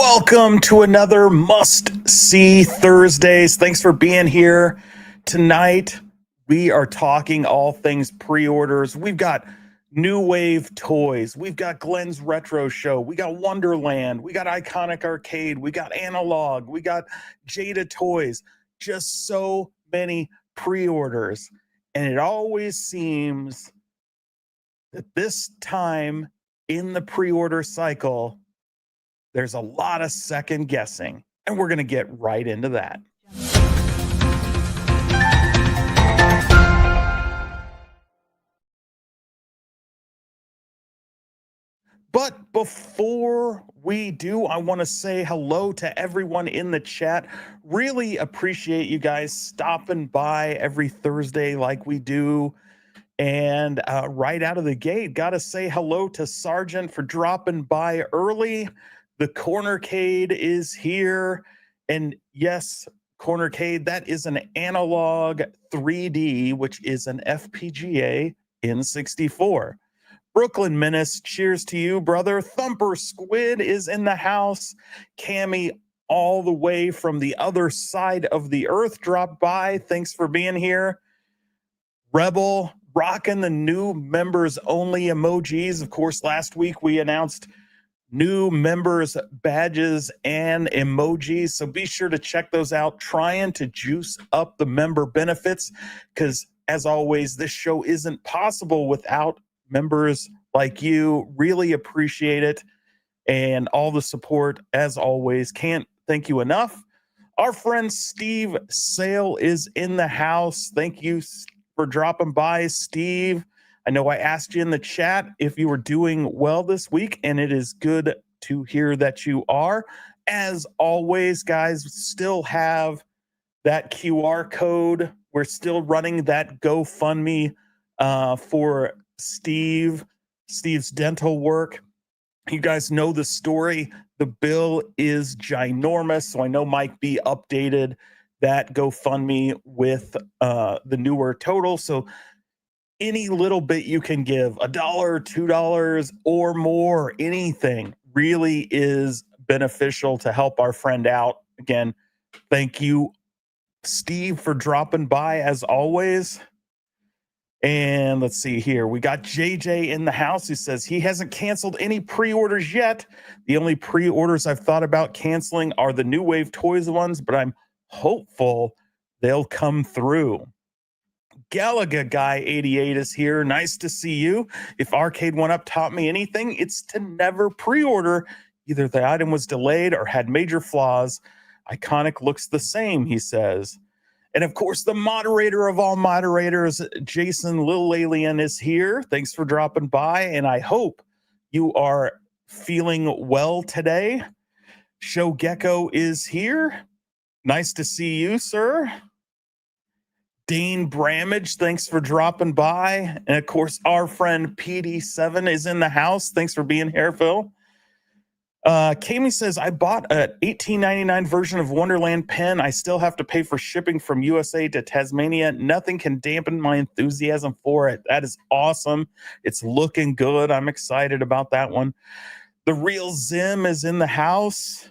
Welcome to another must-see Thursdays. Thanks for being here tonight. We are talking all things pre-orders. We've got New Wave Toys. We've got Glenn's Retro Show. We got Wonderland. We got Iconic Arcade. We got Analogue. We got Jada Toys. Just so many pre-orders. And it always seems that this time in the pre-order cycle, there's a lot of second guessing, and we're going to get right into that. But before we do, I want to say hello to everyone in the chat. Really appreciate you guys stopping by every Thursday like we do. And right out of the gate, got to say hello to Sergeant for dropping by early. The Cornercade is here. And yes, Cornercade, that is an Analogue 3D, which is an FPGA in 64. Brooklyn Menace, cheers to you, brother. Thumper Squid is in the house. Cammy, all the way from the other side of the earth, dropped by. Thanks for being here. Rebel, rocking the new members only emojis. Of course, last week we announced new members badges and emojis, so be sure to check those out, trying to juice up the member benefits, because as always, this show isn't possible without members like you. Really appreciate it, and all the support as always. Can't thank you enough. Our friend Steve Sale is in the house. Thank you for dropping by, Steve. I know I asked you in the chat if you were doing well this week, and it is good to hear that you are. As always, guys, still have that QR code. We're still running that GoFundMe for Steve's dental work. You guys know the story. The bill is ginormous, so I know Mike B updated that GoFundMe with the newer total. So any little bit you can give, $1, $2, or more, anything really is beneficial to help our friend out. Again, thank you, Steve, for dropping by as always. And let's see here. We got JJ in the house who says he hasn't canceled any pre-orders yet. The only pre-orders I've thought about canceling are the New Wave Toys ones, but I'm hopeful they'll come through. Galaga Guy 88 is here. Nice to see you. If Arcade 1-Up taught me anything, it's to never pre-order. Either the item was delayed or had major flaws. Iconic looks the same, he says. And of course, the moderator of all moderators, Jason Little Alien, is here. Thanks for dropping by, and I hope you are feeling well today. Show Gecko is here. Nice to see you, sir. Dane Bramage, thanks for dropping by. And of course, our friend PD7 is in the house. Thanks for being here, Phil. Kami says, I bought an $18.99 version of Wonderland pen. I still have to pay for shipping from USA to Tasmania. Nothing can dampen my enthusiasm for it. That is awesome. It's looking good. I'm excited about that one. The Real Zim is in the house.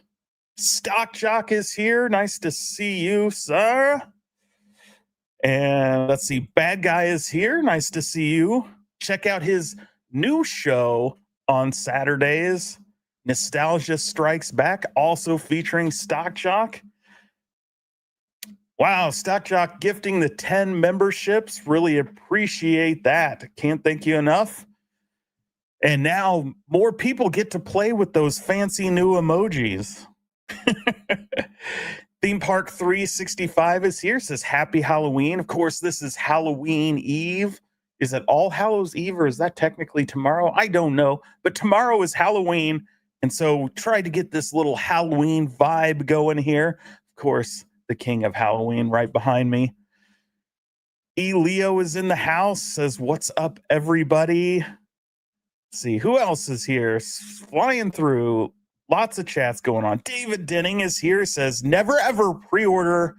Stock Jock is here. Nice to see you, sir. And let's see, Bad Guy is here. Nice to see you. Check out his new show on Saturdays, Nostalgia Strikes Back, also featuring Stock Jock. Wow, Stock Jock gifting the 10 memberships. Really appreciate that. Can't thank you enough. And now more people get to play with those fancy new emojis. Theme Park 365 is here. Says happy Halloween. Of course, this is Halloween Eve. Is it All Hallows Eve, or is that technically tomorrow? I don't know. But tomorrow is Halloween. And so try to get this little Halloween vibe going here. Of course, the king of Halloween right behind me. E. Leo is in the house. Says, what's up, everybody? Let's see, who else is here? Flying through. Lots of chats going on. David Denning is here. Says, never ever pre-order.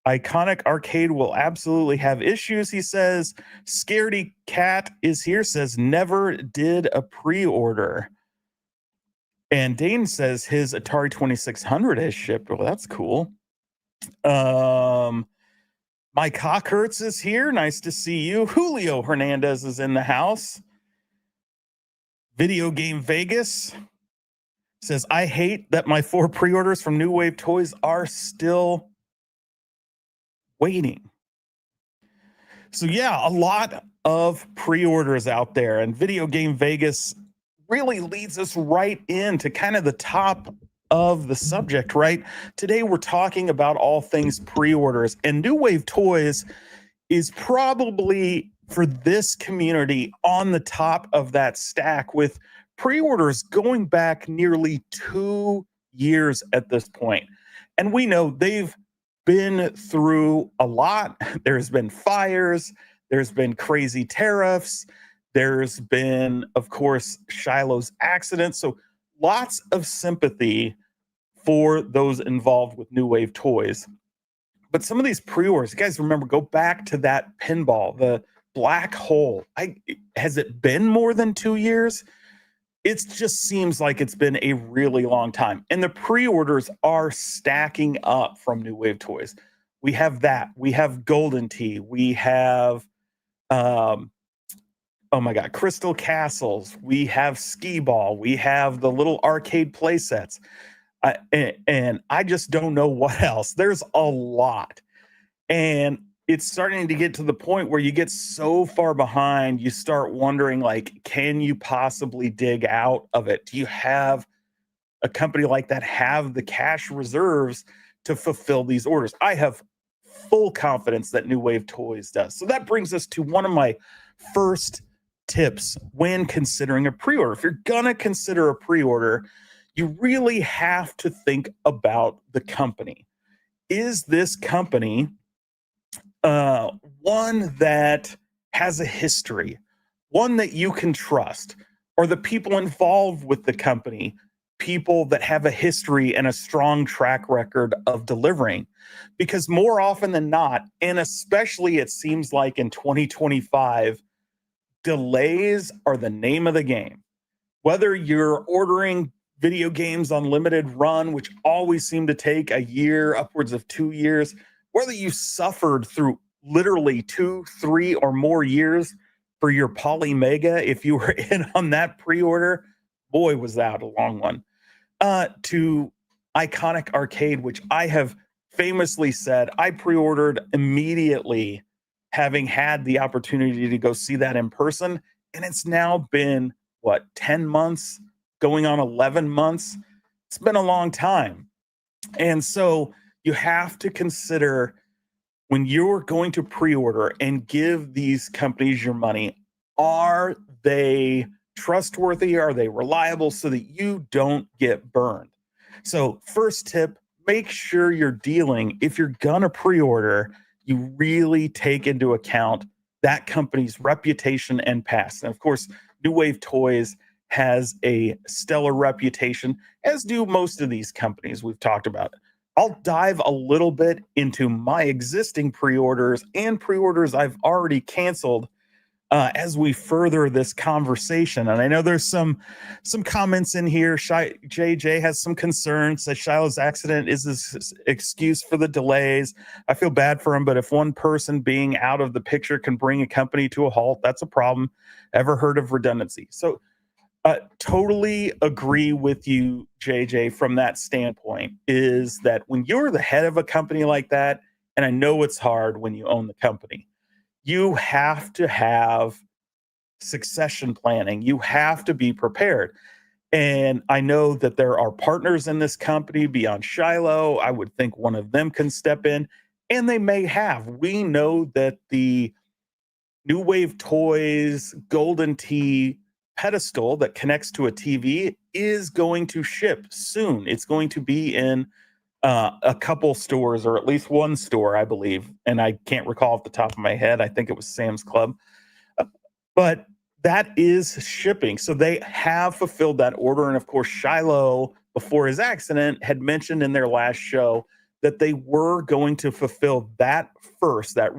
Iconic Arcade will absolutely have issues, he says. Scaredy Cat is here. Says, never did a pre-order. And Dane says his Atari 2600 has shipped. Well, that's cool. Um, Mike Hockhurts is here. Nice to see you. Julio Hernandez is in the house. Video Game Vegas says, I hate that my 4 pre-orders from New Wave Toys are still waiting. So yeah, a lot of pre-orders out there, and Video Game Vegas really leads us right into kind of the top of the subject, right? Today we're talking about all things pre-orders, and New Wave Toys is probably for this community on the top of that stack, with pre-orders going back nearly 2 years at this point. And we know they've been through a lot. There's been fires, there's been crazy tariffs, there's been, of course, Shiloh's accident. So lots of sympathy for those involved with New Wave Toys. But some of these pre-orders, you guys remember, go back to that pinball, the black hole. Has it been more than 2 years? It just seems like it's been a really long time. And the pre-orders are stacking up from New Wave Toys. We have that. We have Golden Tee. We have, oh my God, Crystal Castles. We have Skee Ball. We have the little arcade play sets. And I just don't know what else. There's a lot. And it's starting to get to the point where you get so far behind, you start wondering, like, can you possibly dig out of it? Do you have a company like that have the cash reserves to fulfill these orders? I have full confidence that New Wave Toys does. So that brings us to one of my first tips when considering a pre-order. If you're gonna consider a pre-order, you really have to think about the company. Is this company one that has a history, one that you can trust, or the people involved with the company, people that have a history and a strong track record of delivering? Because more often than not, and especially it seems like in 2025, delays are the name of the game. Whether you're ordering video games on limited run, which always seem to take a year, upwards of 2 years, whether you suffered through literally 2, 3, or more years for your Poly Mega, if you were in on that pre-order, boy, was that a long one. To Iconic Arcade, which I have famously said I pre-ordered immediately, having had the opportunity to go see that in person. And it's now been, what, 10 months, going on 11 months? It's been a long time. And so you have to consider, when you're going to pre-order and give these companies your money, are they trustworthy? Are they reliable, so that you don't get burned? So first tip, make sure you're dealing, if you're gonna pre-order, you really take into account that company's reputation and past. And of course, New Wave Toys has a stellar reputation, as do most of these companies we've talked about. I'll dive a little bit into my existing pre-orders and pre-orders I've already canceled as we further this conversation. And I know there's some comments in here. JJ has some concerns that Shiloh's accident is his excuse for the delays. I feel bad for him, but if one person being out of the picture can bring a company to a halt, that's a problem. Ever heard of redundancy? So totally agree with you, JJ, from that standpoint, is that when you're the head of a company like that, and I know it's hard when you own the company, you have to have succession planning. You have to be prepared. And I know that there are partners in this company beyond Shiloh. I would think one of them can step in, and they may have. We know that the New Wave Toys Golden Tee pedestal that connects to a TV is going to ship soon. It's going to be in a couple stores, or at least one store, I believe. And I can't recall off the top of my head. I think it was Sam's Club. But that is shipping. So they have fulfilled that order. And of course, Shiloh, before his accident, had mentioned in their last show that they were going to fulfill that first, that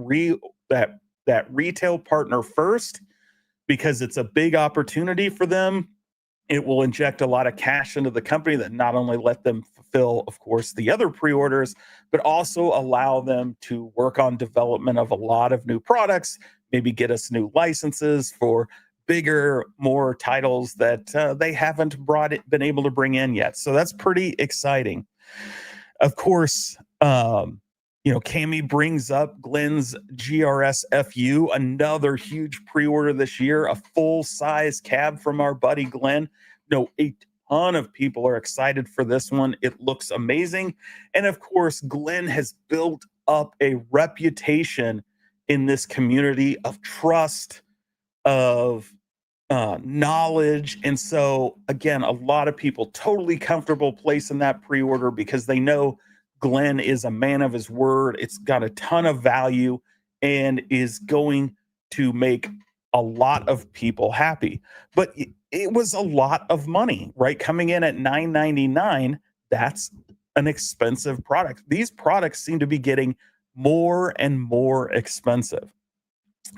retail partner first, because it's a big opportunity for them. It will inject a lot of cash into the company that not only let them fulfill, of course, the other pre-orders, but also allow them to work on development of a lot of new products, maybe get us new licenses for bigger, more titles that they haven't been able to bring in yet. So that's pretty exciting. Of course, Cami brings up Glenn's GRS-FU, another huge pre-order this year, a full-size cab from our buddy Glenn. A ton of people are excited for this one. It looks amazing. And of course, Glenn has built up a reputation in this community of trust, of knowledge. And so, again, a lot of people totally comfortable placing that pre-order because they know Glenn is a man of his word. It's got a ton of value and is going to make a lot of people happy. But it was a lot of money, right? Coming in at $9.99, that's an expensive product. These products seem to be getting more and more expensive.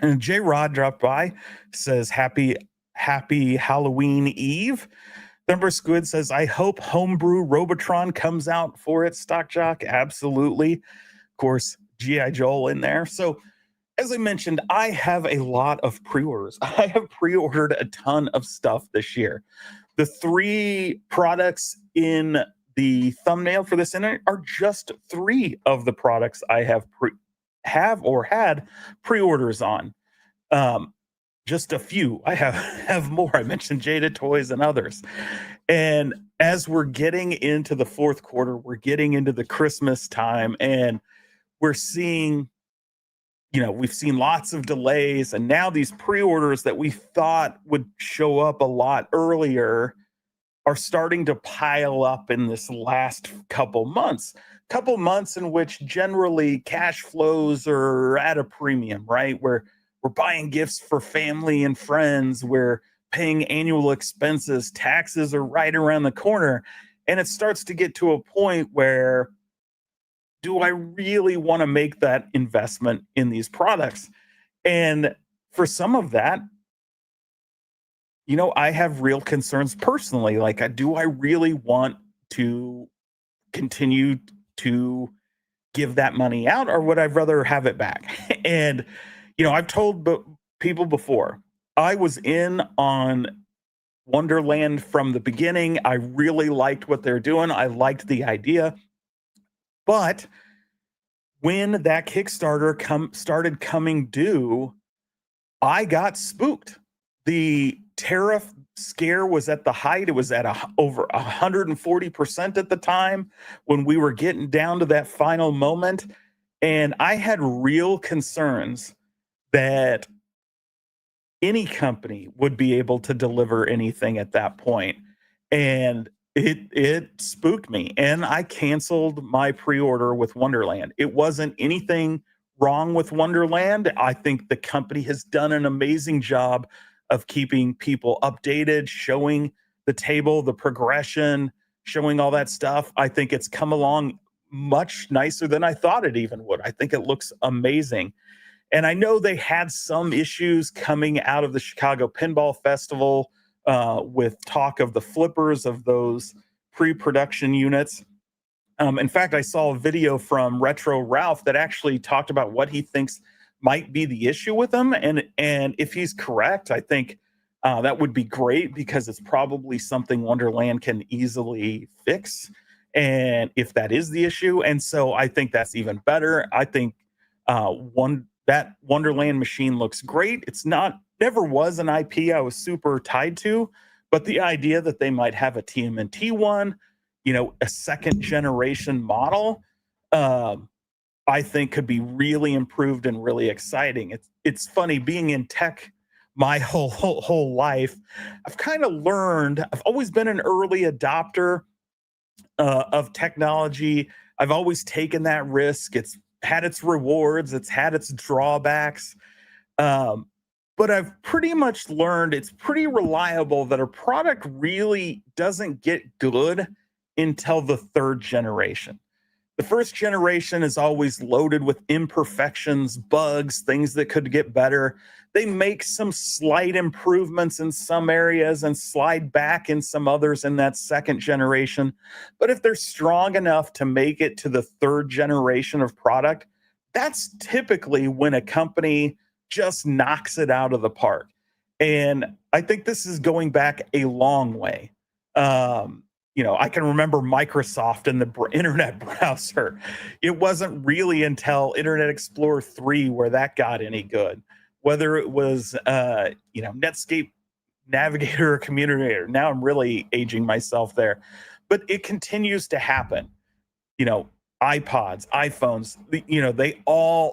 And J Rod dropped by, says happy Halloween Eve. Thumper Squid says, I hope Homebrew Robotron comes out for it, Stock Jock. Absolutely. Of course, G.I. Joel in there. So, as I mentioned, I have a lot of pre-orders. I have pre-ordered a ton of stuff this year. The 3 products in the thumbnail for this internet are just 3 of the products I have had pre-orders on. Just a few. I have more. I mentioned Jada Toys and others. And as we're getting into the fourth quarter, we're getting into the Christmas time, and we're seeing, we've seen lots of delays, and now these pre-orders that we thought would show up a lot earlier are starting to pile up in this last couple months in which generally cash flows are at a premium, right? Where we're buying gifts for family and friends. We're paying annual expenses. Taxes are right around the corner. And it starts to get to a point where, do I really want to make that investment in these products? And for some of that, I have real concerns personally. Like, do I really want to continue to give that money out, or would I rather have it back? And I've told people before, I was in on Wonderland from the beginning. I really liked what they're doing. I liked the idea. But when that Kickstarter started coming due, I got spooked. The tariff scare was at the height. It was at over 140% at the time when we were getting down to that final moment. And I had real concerns that any company would be able to deliver anything at that point. And it spooked me, and I canceled my pre-order with Wonderland. It wasn't anything wrong with Wonderland. I think the company has done an amazing job of keeping people updated, showing the table, the progression, showing all that stuff. I think it's come along much nicer than I thought it even would. I think it looks amazing. And I know they had some issues coming out of the Chicago Pinball Festival with talk of the flippers of those pre-production units. In fact, I saw a video from Retro Ralph that actually talked about what he thinks might be the issue with them. And if he's correct, I think that would be great, because it's probably something Wonderland can easily fix. And if that is the issue, and so I think that's even better. I think that Wonderland machine looks great. It's never was an IP I was super tied to, but the idea that they might have a TMNT one, a second generation model, I think could be really improved and really exciting. It's funny, being in tech my whole life, I've kind of learned, I've always been an early adopter of technology. I've always taken that risk. It's had its rewards, it's had its drawbacks. But I've pretty much learned it's pretty reliable that a product really doesn't get good until the 3rd generation. The first generation is always loaded with imperfections, bugs, things that could get better. They make some slight improvements in some areas and slide back in some others in that second generation. But if they're strong enough to make it to the third generation of product, that's typically when a company just knocks it out of the park. And I think this is going back a long way. I can remember Microsoft and the internet browser. It wasn't really until Internet Explorer 3 where that got any good. Whether it was, Netscape Navigator or Communicator. Now I'm really aging myself there. But it continues to happen. iPods, iPhones,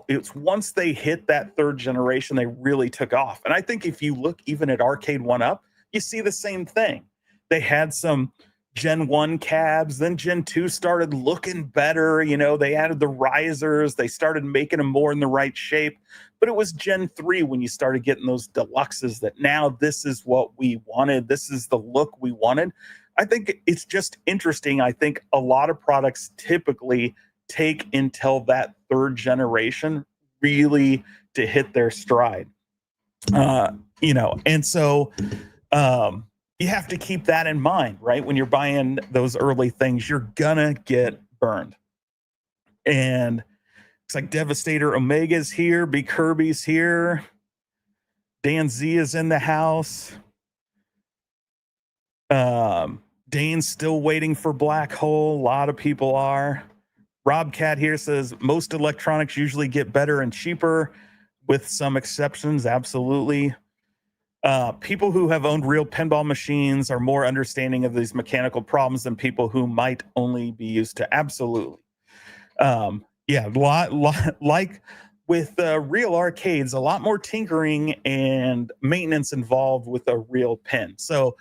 it's once they hit that third generation, they really took off. And I think if you look even at Arcade 1-Up, you see the same thing. They had some Gen 1 cabs, then Gen 2 started looking better. They added the risers, they started making them more in the right shape. But it was Gen 3 when you started getting those deluxes that now this is what we wanted. This is the look we wanted. I think it's just interesting. I think a lot of products typically take until that third generation really to hit their stride. And so you have to keep that in mind, right? When you're buying those early things, you're gonna get burned. And it's like Devastator Omega's here, B Kirby's here, Dan Z is in the house. Dane's still waiting for Black Hole. A lot of people are. Rob Cat here says most electronics usually get better and cheaper, with some exceptions. Absolutely. People who have owned real pinball machines are more understanding of these mechanical problems than people who might only be used to. Absolutely. Like with real arcades, a lot more tinkering and maintenance involved with a real pin. So,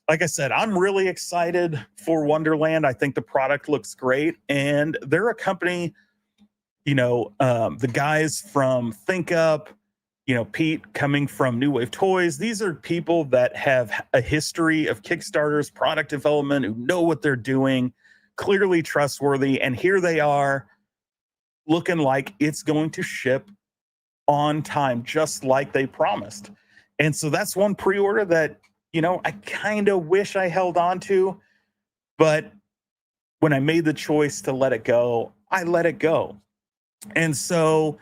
like I said, I'm really excited for Wonderland. I think the product looks great, and they're a company, the guys from Think Up, Pete coming from New Wave Toys. These are people that have a history of Kickstarters, product development, who know what they're doing, clearly trustworthy. And here they are looking like it's going to ship on time, just like they promised. And so that's one pre-order that, I kind of wish I held on to, but when I made the choice to let it go, I let it go. And so,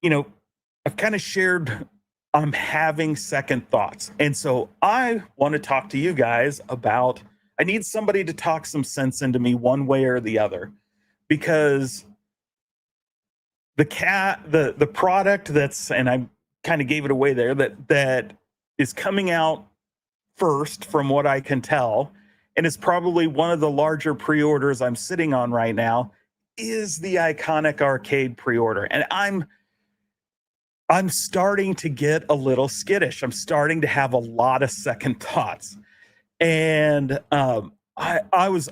I've kind of shared, I'm having second thoughts. And so I want to talk to you guys about, I need somebody to talk some sense into me one way or the other, because the product that's, and I kind of gave it away there, that is coming out first from what I can tell, and it's probably one of the larger pre-orders I'm sitting on right now, is the Iconic Arcade pre-order. And I'm starting to get a little skittish. I'm starting to have a lot of second thoughts. And I was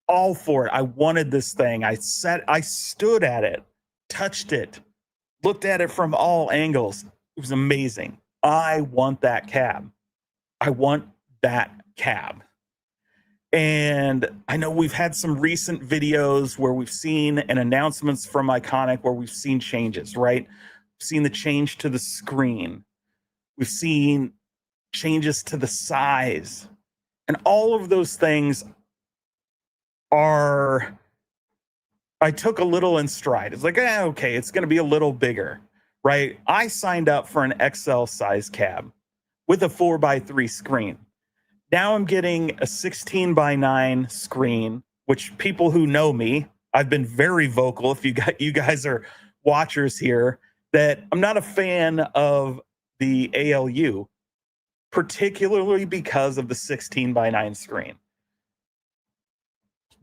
all for it. I wanted this thing. I stood at it, touched it, looked at it from all angles. It was amazing. I want that cab. I want that cab. And I know we've had some recent videos where we've seen and announcements from Iconic where we've seen changes, right? We've seen the change to the screen. We've seen changes to the size. And all of those things I took a little in stride. It's like, okay, it's going to be a little bigger, right? I signed up for an XL size cab with a 4x3 screen. Now I'm getting a 16:9 screen, which people who know me, I've been very vocal. If you guys are watchers here, that I'm not a fan of the ALU, particularly because of the 16:9 screen.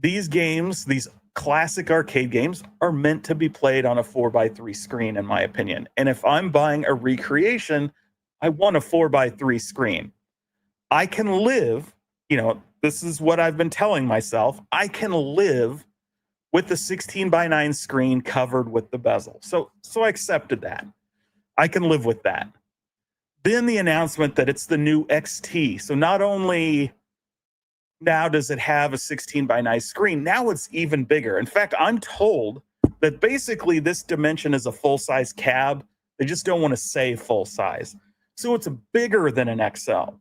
These games, these classic arcade games, are meant to be played on a 4x3 screen, in my opinion. And if I'm buying a recreation, I want a 4x3 screen. I can live, this is what I've been telling myself, I can live with the 16:9 screen covered with the bezel. So I accepted that. I can live with that. Then the announcement that it's the new XT. So not only Now, does it have a 16:9 screen? Now it's even bigger. In fact, I'm told that basically this dimension is a full-size cab. They just don't want to say full size. So it's bigger than an XL.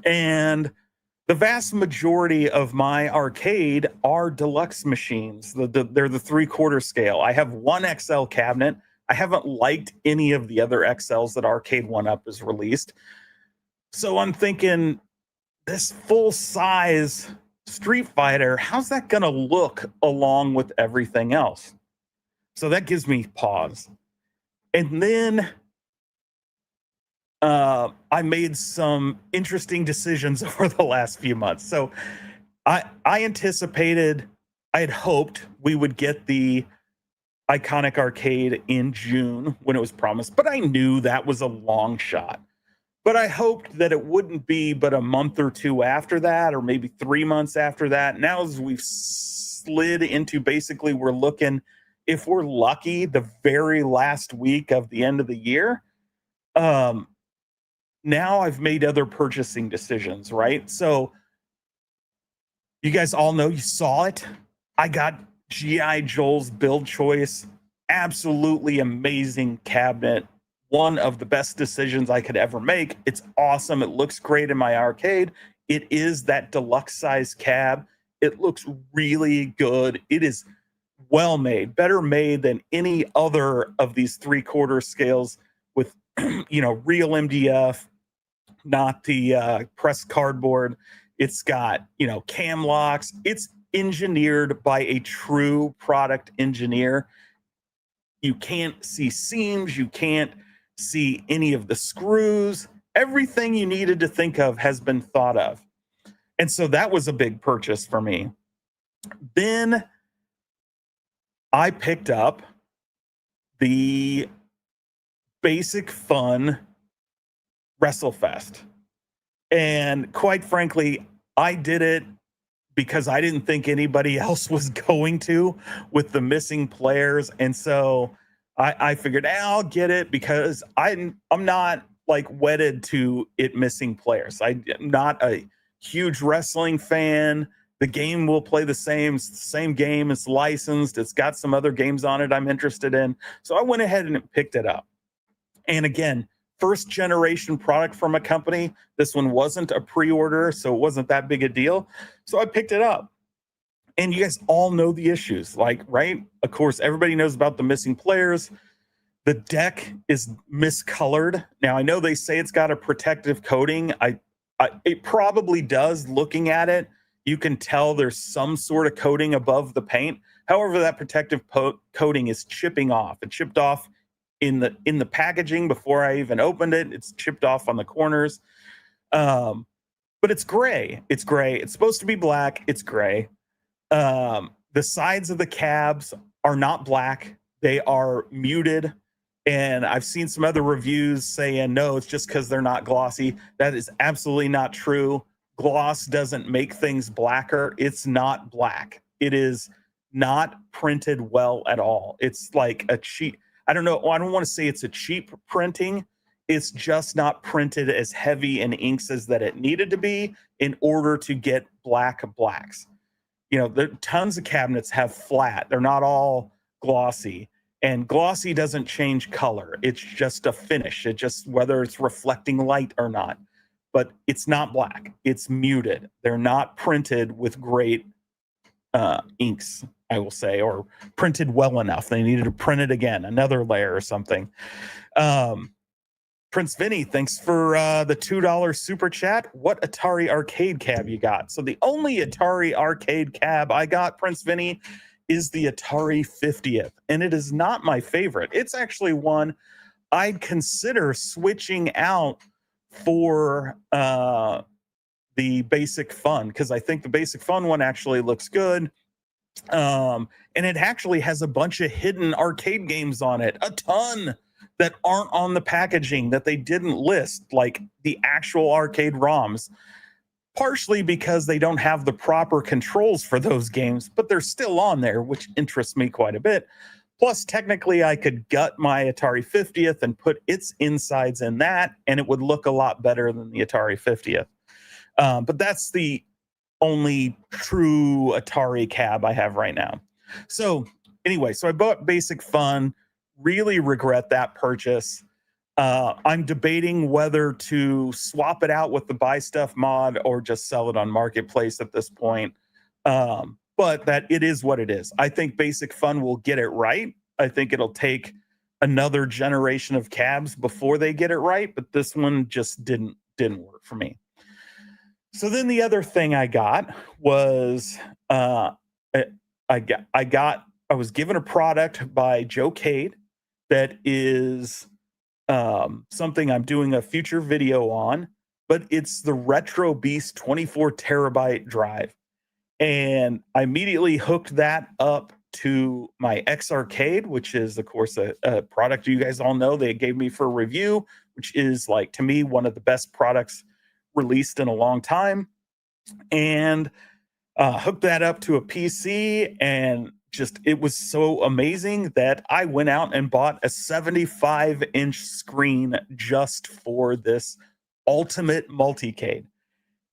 And the vast majority of my arcade are deluxe machines. They're the 3/4 scale. I have one XL cabinet. I haven't liked any of the other XLs that Arcade One Up has released. So I'm thinking, this full size Street Fighter, how's that going to look along with everything else? So that gives me pause. And then I made some interesting decisions over the last few months. So I anticipated, I had hoped we would get the Iconic Arcade in June when it was promised, but I knew that was a long shot. But I hoped that it wouldn't be but a month or two after that, or maybe 3 months after that. Now, as we've slid into, basically, we're looking, if we're lucky, the very last week of the end of the year. Now I've made other purchasing decisions, right? So you guys all know, you saw it. I got G.I. Joe's Build Choice. Absolutely amazing cabinet. One of the best decisions I could ever make. It's awesome. It looks great in my arcade. It is that deluxe size cab. It looks really good. It is well made, better made than any other of these 3/4 scales with, real MDF, not the pressed cardboard. It's got, cam locks. It's engineered by a true product engineer. You can't see seams. You can't see any of the screws. Everything you needed to think of has been thought of. And so that was a big purchase for me. Then I picked up the Basic Fun WrestleFest. And quite frankly, I did it because I didn't think anybody else was going to, with the missing players. And so I figured, I'll get it because I'm not like wedded to it missing players. I'm not a huge wrestling fan. The game will play the same. It's the same game. It's licensed. It's got some other games on it I'm interested in. So I went ahead and picked it up. And again, first generation product from a company. This one wasn't a pre-order, so it wasn't that big a deal. So I picked it up. And you guys all know the issues, right? Of course, everybody knows about the missing players. The deck is miscolored. Now, I know they say it's got a protective coating. It probably does. Looking at it, you can tell there's some sort of coating above the paint. However, that protective coating is chipping off. It chipped off in the packaging before I even opened it. It's chipped off on the corners. But it's gray. It's gray. It's supposed to be black. It's gray. The sides of the cabs are not black. They are muted. And I've seen some other reviews saying, no, it's just because they're not glossy. That is absolutely not true. Gloss doesn't make things blacker. It's not black. It is not printed well at all. It's like a cheap, I don't know. I don't want to say it's a cheap printing. It's just not printed as heavy in inks as that it needed to be in order to get blacks. There tons of cabinets have flat. They're not all glossy. And glossy doesn't change color. It's just a finish. It just, whether it's reflecting light or not. But it's not black. It's muted. They're not printed with great inks, I will say, or printed well enough. They needed to print it again, another layer or something. Prince Vinny, thanks for the $2 super chat. What Atari arcade cab you got? So the only Atari arcade cab I got, Prince Vinny, is the Atari 50th. And it is not my favorite. It's actually one I'd consider switching out for the Basic Fun, because I think the Basic Fun one actually looks good. And it actually has a bunch of hidden arcade games on it, a ton that aren't on the packaging, that they didn't list, like the actual arcade ROMs, partially because they don't have the proper controls for those games, but they're still on there, which interests me quite a bit. Plus, technically, I could gut my Atari 50th and put its insides in that, and it would look a lot better than the Atari 50th. But that's the only true Atari cab I have right now. So anyway, so I bought Basic Fun. Really regret that purchase. I'm debating whether to swap it out with the buy stuff mod or just sell it on marketplace at this point. But that it is what it is. I think Basic Fun will get it right. I think it'll take another generation of cabs before they get it right, but this one just didn't work for me. So then the other thing I got was uh, I I was given a product by Joe Cade that is something I'm doing a future video on, but it's the Retro Beast 24 terabyte drive. And I immediately hooked that up to my X Arcade, which is, of course, a product you guys all know they gave me for a review, which is like to me one of the best products released in a long time. And hooked that up to a PC, and just it was so amazing that I went out and bought a 75-inch screen just for this ultimate multicade.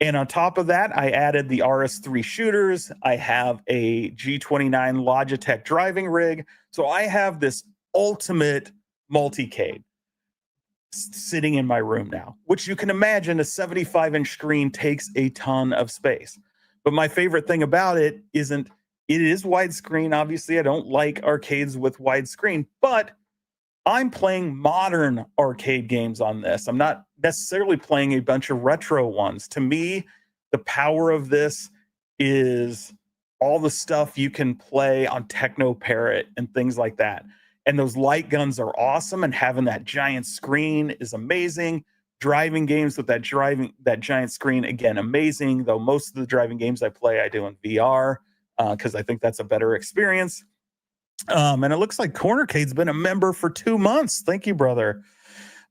And on top of that, I added the RS3 shooters. I have a G29 Logitech driving rig. So I have this ultimate multicade sitting in my room now, which you can imagine a 75-inch screen takes a ton of space. But my favorite thing about it isn't it is widescreen. Obviously, I don't like arcades with widescreen, but I'm playing modern arcade games on this. I'm not necessarily playing a bunch of retro ones. To me, the power of this is all the stuff you can play on Techno Parrot and things like that. And those light guns are awesome, and having that giant screen is amazing. Driving games with that giant screen, again, amazing. Though most of the driving games I play, I do in VR because I think that's a better experience. And it looks like Cornercade's been a member for 2 months. Thank you, brother.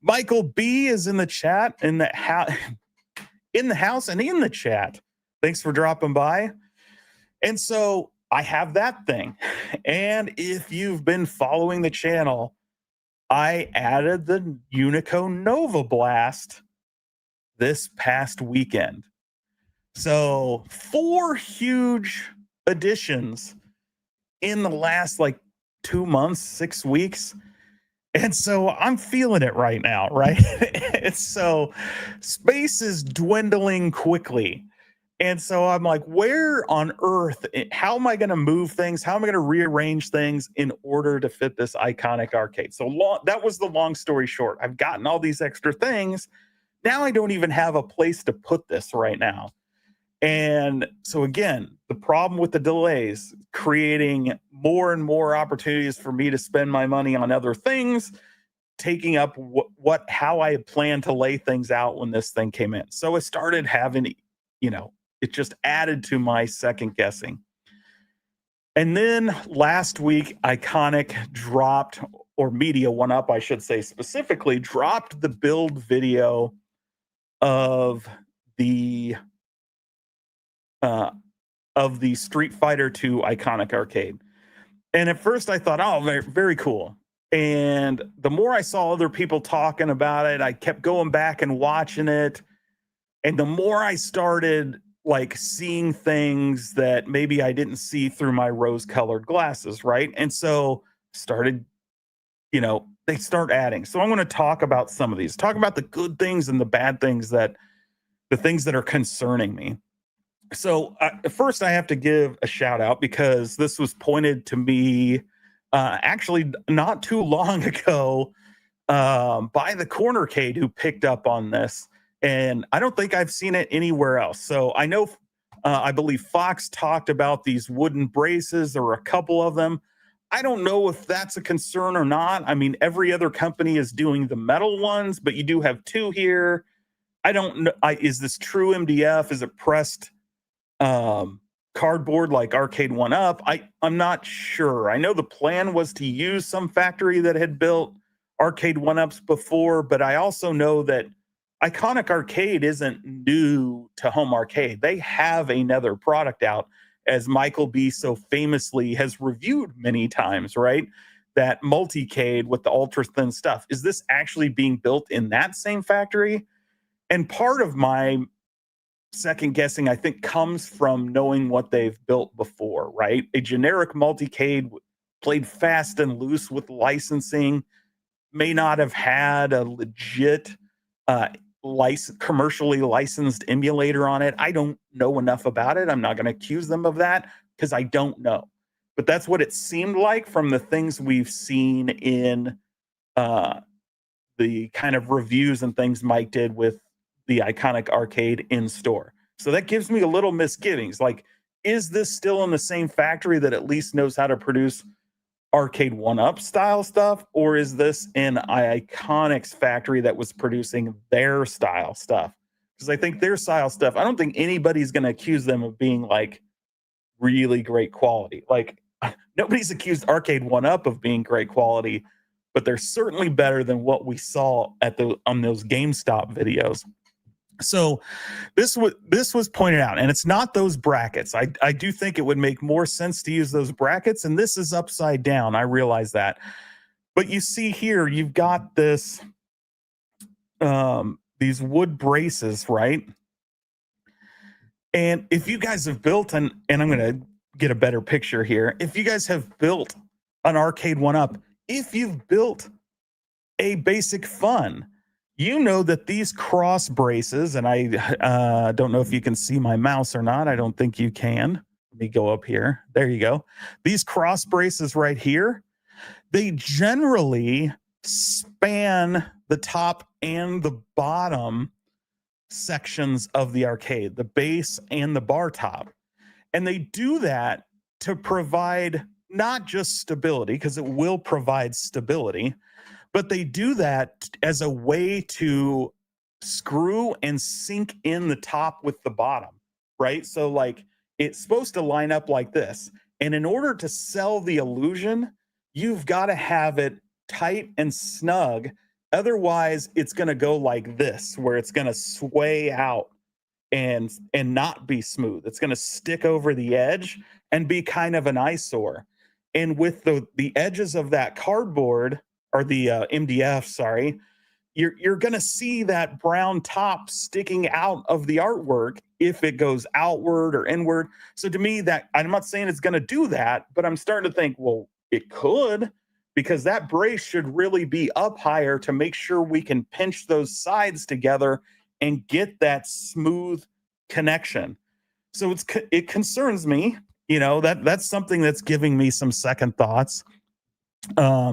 Michael B is in the chat, in the house and in the chat. Thanks for dropping by. And so I have that thing. And if you've been following the channel, I added the Unico Nova Blast this past weekend. So 4 huge additions in the last like 2 months, 6 weeks. And so I'm feeling it right now, right? It's so space is dwindling quickly. And so I'm like, where on earth, how am I going to move things? How am I going to rearrange things in order to fit this iconic arcade? So that was the long story short. I've gotten all these extra things. Now I don't even have a place to put this right now. And so again, the problem with the delays, creating more and more opportunities for me to spend my money on other things, taking up how I had planned to lay things out when this thing came in. So I started having, it just added to my second guessing. And then last week, Iconic dropped, or Media One Up, I should say specifically, dropped the build video of the Street Fighter II Iconic arcade. And at first I thought, oh, very, very cool. And the more I saw other people talking about it, I kept going back and watching it. And the more I started like seeing things that maybe I didn't see through my rose-colored glasses, right? And so started, they start adding. So I'm going to talk about some of these, talk about the good things and the bad things, the things that are concerning me. So first I have to give a shout out because this was pointed to me actually not too long ago by the Cornercade, who picked up on this. And I don't think I've seen it anywhere else. So I know, I believe Fox talked about these wooden braces. There were a couple of them. I don't know if that's a concern or not. I mean, every other company is doing the metal ones, but you do have 2 here. I don't know. Is this true MDF? Is it pressed cardboard like Arcade One Up? I'm not sure. I know the plan was to use some factory that had built Arcade One Ups before, but I also know that Iconic Arcade isn't new to home arcade. They have another product out, as Michael B so famously has reviewed many times, right? That multicade with the ultra thin stuff. Is this actually being built in that same factory? And part of my second guessing, I think, comes from knowing what they've built before, right? A generic multicade played fast and loose with licensing, may not have had a legit uh, commercially licensed emulator on it. I don't know enough about it. I'm not going to accuse them of that because I don't know. But that's what it seemed like from the things we've seen in uh, the kind of reviews and things Mike did with the iconic arcade in store. So that gives me a little misgivings. Like, is this still in the same factory that at least knows how to produce arcade one-up style stuff, or is this an Iconics factory that was producing their style stuff? Because I think their style stuff, I don't think anybody's going to accuse them of being like really great quality. Like, nobody's accused arcade one-up of being great quality, but they're certainly better than what we saw at the on those GameStop videos. So this was pointed out, and it's not those brackets. I do think it would make more sense to use those brackets, and this is upside down. I realize that, but you see here, you've got this these wood braces, right? And if you guys have built and I'm going to get a better picture here. If you guys have built an arcade one up, if you've built a basic fun, you know that these cross braces, and I don't know if you can see my mouse or not. I don't think you can. Let me go up here. There you go. These cross braces right here, they generally span the top and the bottom sections of the arcade, the base and the bar top. And they do that to provide not just stability, because it will provide stability, but they do that as a way to screw and sink in the top with the bottom, right? So like it's supposed to line up like this. And in order to sell the illusion, you've got to have it tight and snug. Otherwise, it's going to go like this, where it's going to sway out and not be smooth. It's going to stick over the edge and be kind of an eyesore. And with the edges of that cardboard, or the MDF, sorry, you're going to see that brown top sticking out of the artwork if it goes outward or inward. So to me, that, I'm not saying it's going to do that, but I'm starting to think, well, it could, because that brace should really be up higher to make sure we can pinch those sides together and get that smooth connection. So it concerns me, that's something that's giving me some second thoughts. I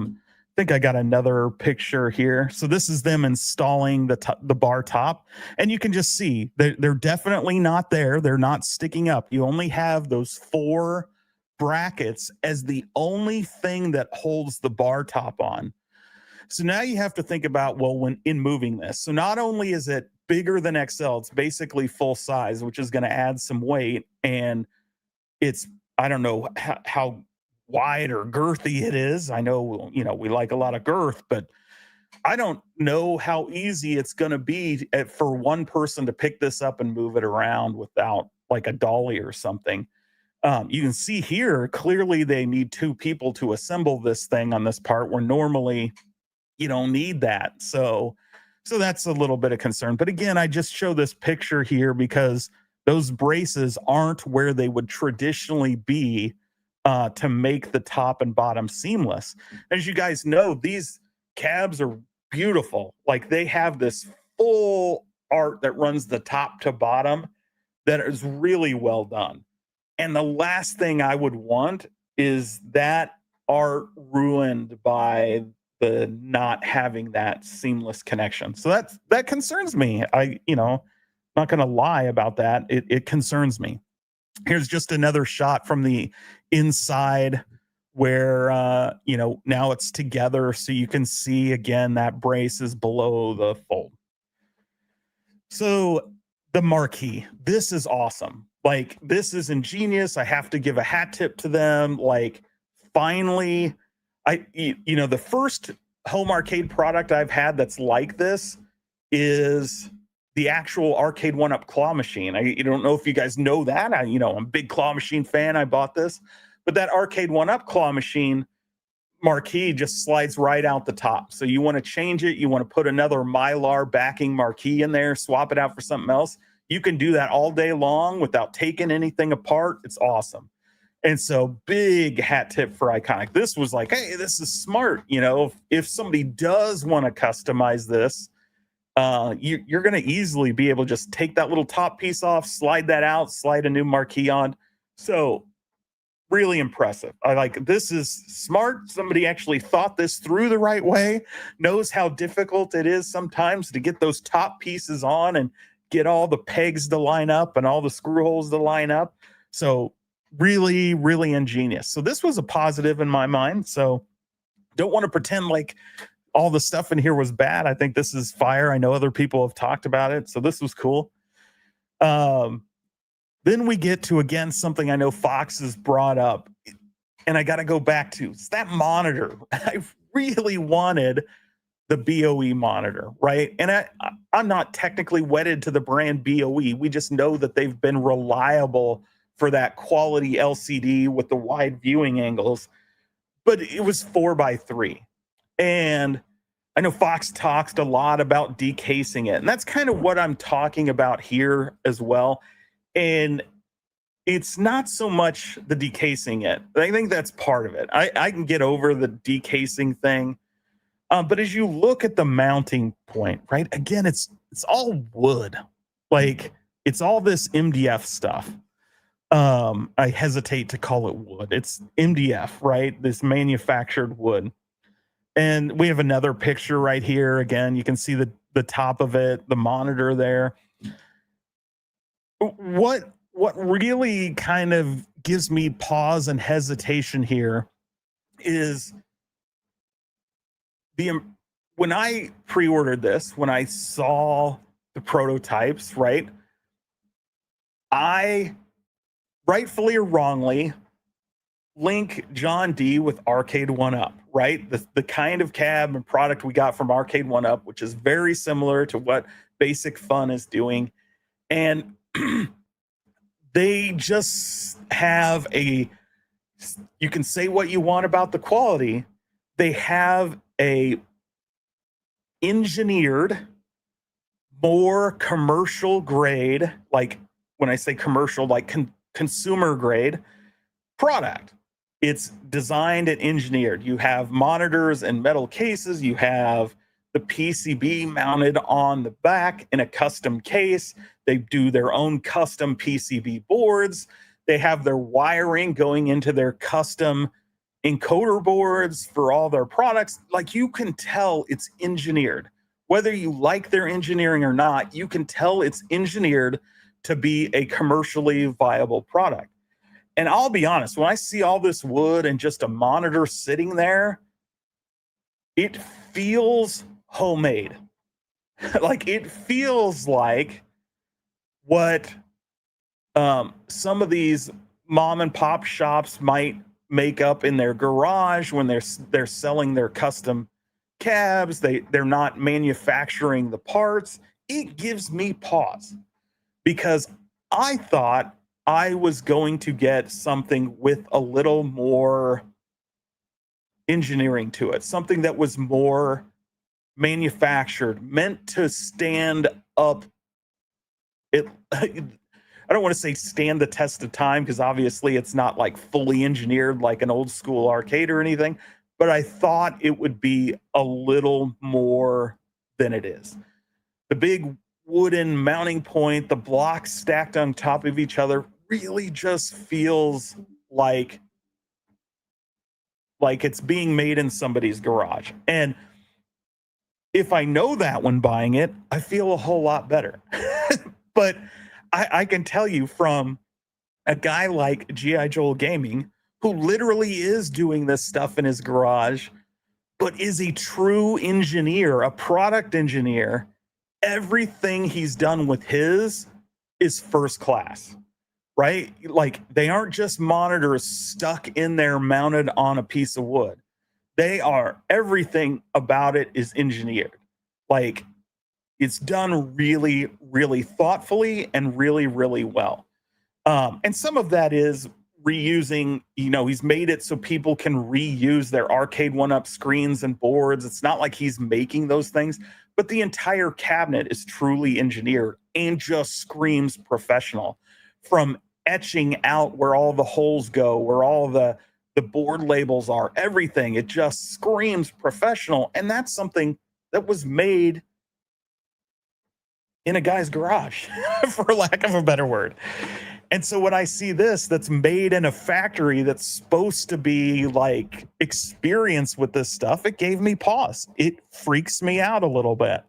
think I got another picture here. So this is them installing the bar top, and you can just see they're definitely not there. They're not sticking up. You only have those 4 brackets as the only thing that holds the bar top on. So now you have to think about, well, when in moving this, so not only is it bigger than XL, it's basically full size, which is going to add some weight, and it's, I don't know how wide or girthy it is. I know, we like a lot of girth, but I don't know how easy it's going to be for one person to pick this up and move it around without like a dolly or something. You can see here, clearly they need 2 people to assemble this thing on this part, where normally you don't need that. So that's a little bit of concern. But again, I just show this picture here because those braces aren't where they would traditionally be to make the top and bottom seamless. As you guys know, these cabs are beautiful. Like, they have this full art that runs the top to bottom that is really well done. And the last thing I would want is that art ruined by the not having that seamless connection. So that concerns me. Not going to lie about that. It concerns me. Here's just another shot from the inside where, now it's together. So you can see again, that brace is below the fold. So the marquee, this is awesome. Like, this is ingenious. I have to give a hat tip to them. Like, finally, the first home arcade product I've had that's like this is the actual arcade one-up claw machine. I don't know if you guys know that. I'm a big claw machine fan. I bought this, but that arcade one-up claw machine marquee just slides right out the top. So you want to change it, you want to put another Mylar backing marquee in there, swap it out for something else, You can do that all day long without taking anything apart. It's awesome. And so big hat tip for Iconic. This was like, hey, this is smart. You know, if somebody does want to customize this, you're going to easily be able to just take that little top piece off, slide that out, slide a new marquee on. So really impressive. I like, this is smart. Somebody actually thought this through the right way, knows how difficult it is sometimes to get those top pieces on and get all the pegs to line up and all the screw holes to line up. So really, really ingenious. So this was a positive in my mind. So don't want to pretend like all the stuff in here was bad. I think this is fire. I know other people have talked about it. So this was cool. Then we get to, again, something I know Fox has brought up, and I got to go back to, it's that monitor. I really wanted the BOE monitor, right? And I'm not technically wedded to the brand BOE. We just know that they've been reliable for that quality LCD with the wide viewing angles, but it was 4x3. And I know Fox talks a lot about decasing it, and that's kind of what I'm talking about here as well. And it's not so much the decasing it. I think that's part of it. I can get over the decasing thing. But as you look at the mounting point, right? Again, it's all wood. Like, it's all this MDF stuff. I hesitate to call it wood. It's MDF, right? This manufactured wood. And we have another picture right here. Again, you can see the top of it, the monitor there. What really kind of gives me pause and hesitation here is when I pre-ordered this, when I saw the prototypes, right? I rightfully or wrongly link John D with Arcade 1-Up, right? The kind of cab and product we got from Arcade 1-Up, which is very similar to what Basic Fun is doing. And they just have you can say what you want about the quality. They have a engineered, more commercial grade, like when I say commercial, like consumer grade product. It's designed and engineered. You have monitors and metal cases. You have the PCB mounted on the back in a custom case. They do their own custom PCB boards. They have their wiring going into their custom encoder boards for all their products. Like, you can tell it's engineered. Whether you like their engineering or not, you can tell it's engineered to be a commercially viable product. And I'll be honest, when I see all this wood and just a monitor sitting there, it feels homemade. Like, it feels like what some of these mom and pop shops might make up in their garage when they're selling their custom cabs. They're not manufacturing the parts. It gives me pause because I thought I was going to get something with a little more engineering to it, something that was more manufactured, meant to stand up. I don't want to say stand the test of time, because obviously it's not like fully engineered like an old school arcade or anything, but I thought it would be a little more than it is. The big wooden mounting point, the blocks stacked on top of each other, really just feels like it's being made in somebody's garage. And if I know that when buying it, I feel a whole lot better. But I can tell you from a guy like G.I. Joel Gaming, who literally is doing this stuff in his garage, but is a true engineer, a product engineer, everything he's done with his is first class, right? Like, they aren't just monitors stuck in there mounted on a piece of wood. Everything about it is engineered. Like, it's done really, really thoughtfully and really, really well. And some of that is reusing, he's made it so people can reuse their Arcade 1-Up screens and boards. It's not like he's making those things, but the entire cabinet is truly engineered and just screams professional. From etching out where all the holes go, where all the board labels are, everything, it just screams professional. And that's something that was made in a guy's garage, for lack of a better word. And so when I see this that's made in a factory that's supposed to be like experienced with this stuff, it gave me pause. It freaks me out a little bit.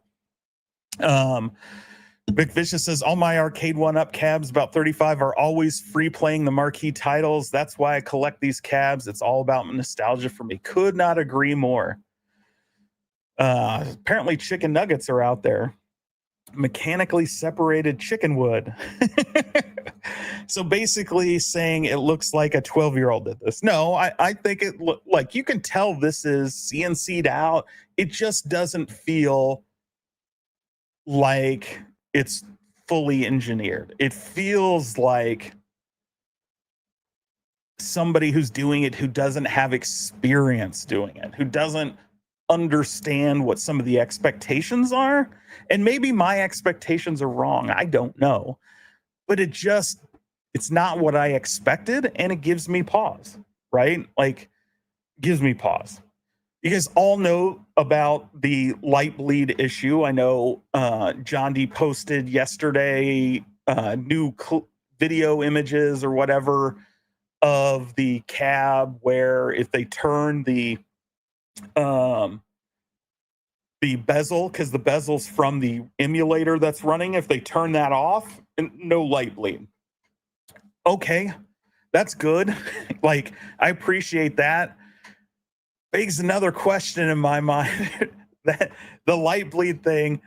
Vic Vicious says, all my Arcade 1-Up cabs, about 35, are always free playing the marquee titles. That's why I collect these cabs. It's all about nostalgia for me. Could not agree more. Apparently chicken nuggets are out there. Mechanically separated chicken wood. So basically saying it looks like a 12-year-old did this. No, I think it like you can tell this is CNC'd out. It just doesn't feel like it's fully engineered. It feels like somebody who's doing it who doesn't have experience doing it, who doesn't understand what some of the expectations are. And maybe my expectations are wrong. I don't know. But it's not what I expected, and it gives me pause, right? Like, gives me pause. You guys all know about the light bleed issue. I know John D posted yesterday new video images or whatever of the cab where if they turn the bezel, because the bezel's from the emulator that's running, if they turn that off, no light bleed. Okay, that's good. Like, I appreciate that. Begs another question in my mind. That the light bleed thing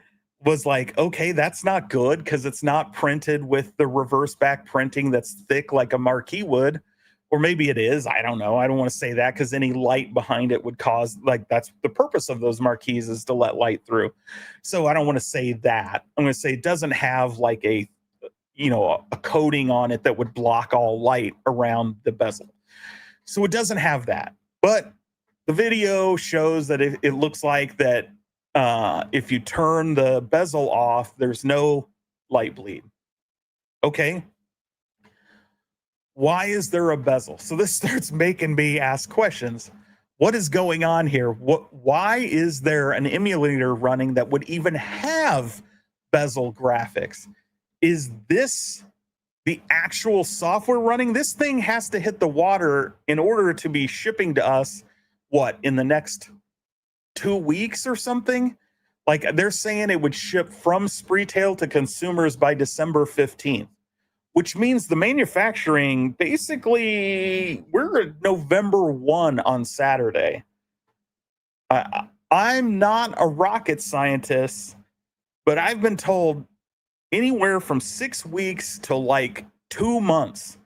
was like, okay, that's not good because it's not printed with the reverse back printing that's thick like a marquee would. Or maybe it is. I don't know. I don't want to say that because any light behind it would cause, like, that's the purpose of those marquees, is to let light through. So I don't want to say that. I'm going to say it doesn't have like a coating on it that would block all light around the bezel. So it doesn't have that. But the video shows that it looks like that if you turn the bezel off, there's no light bleed. Okay. Why is there a bezel? So this starts making me ask questions. What is going on here? Why is there an emulator running that would even have bezel graphics? Is this the actual software running? This thing has to hit the water in order to be shipping to us, what, in the next 2 weeks or something? Like, they're saying it would ship from Spreetail to consumers by December 15th. Which means the manufacturing, basically, we're at November 1 on Saturday. I'm not a rocket scientist, but I've been told anywhere from 6 weeks to like 2 months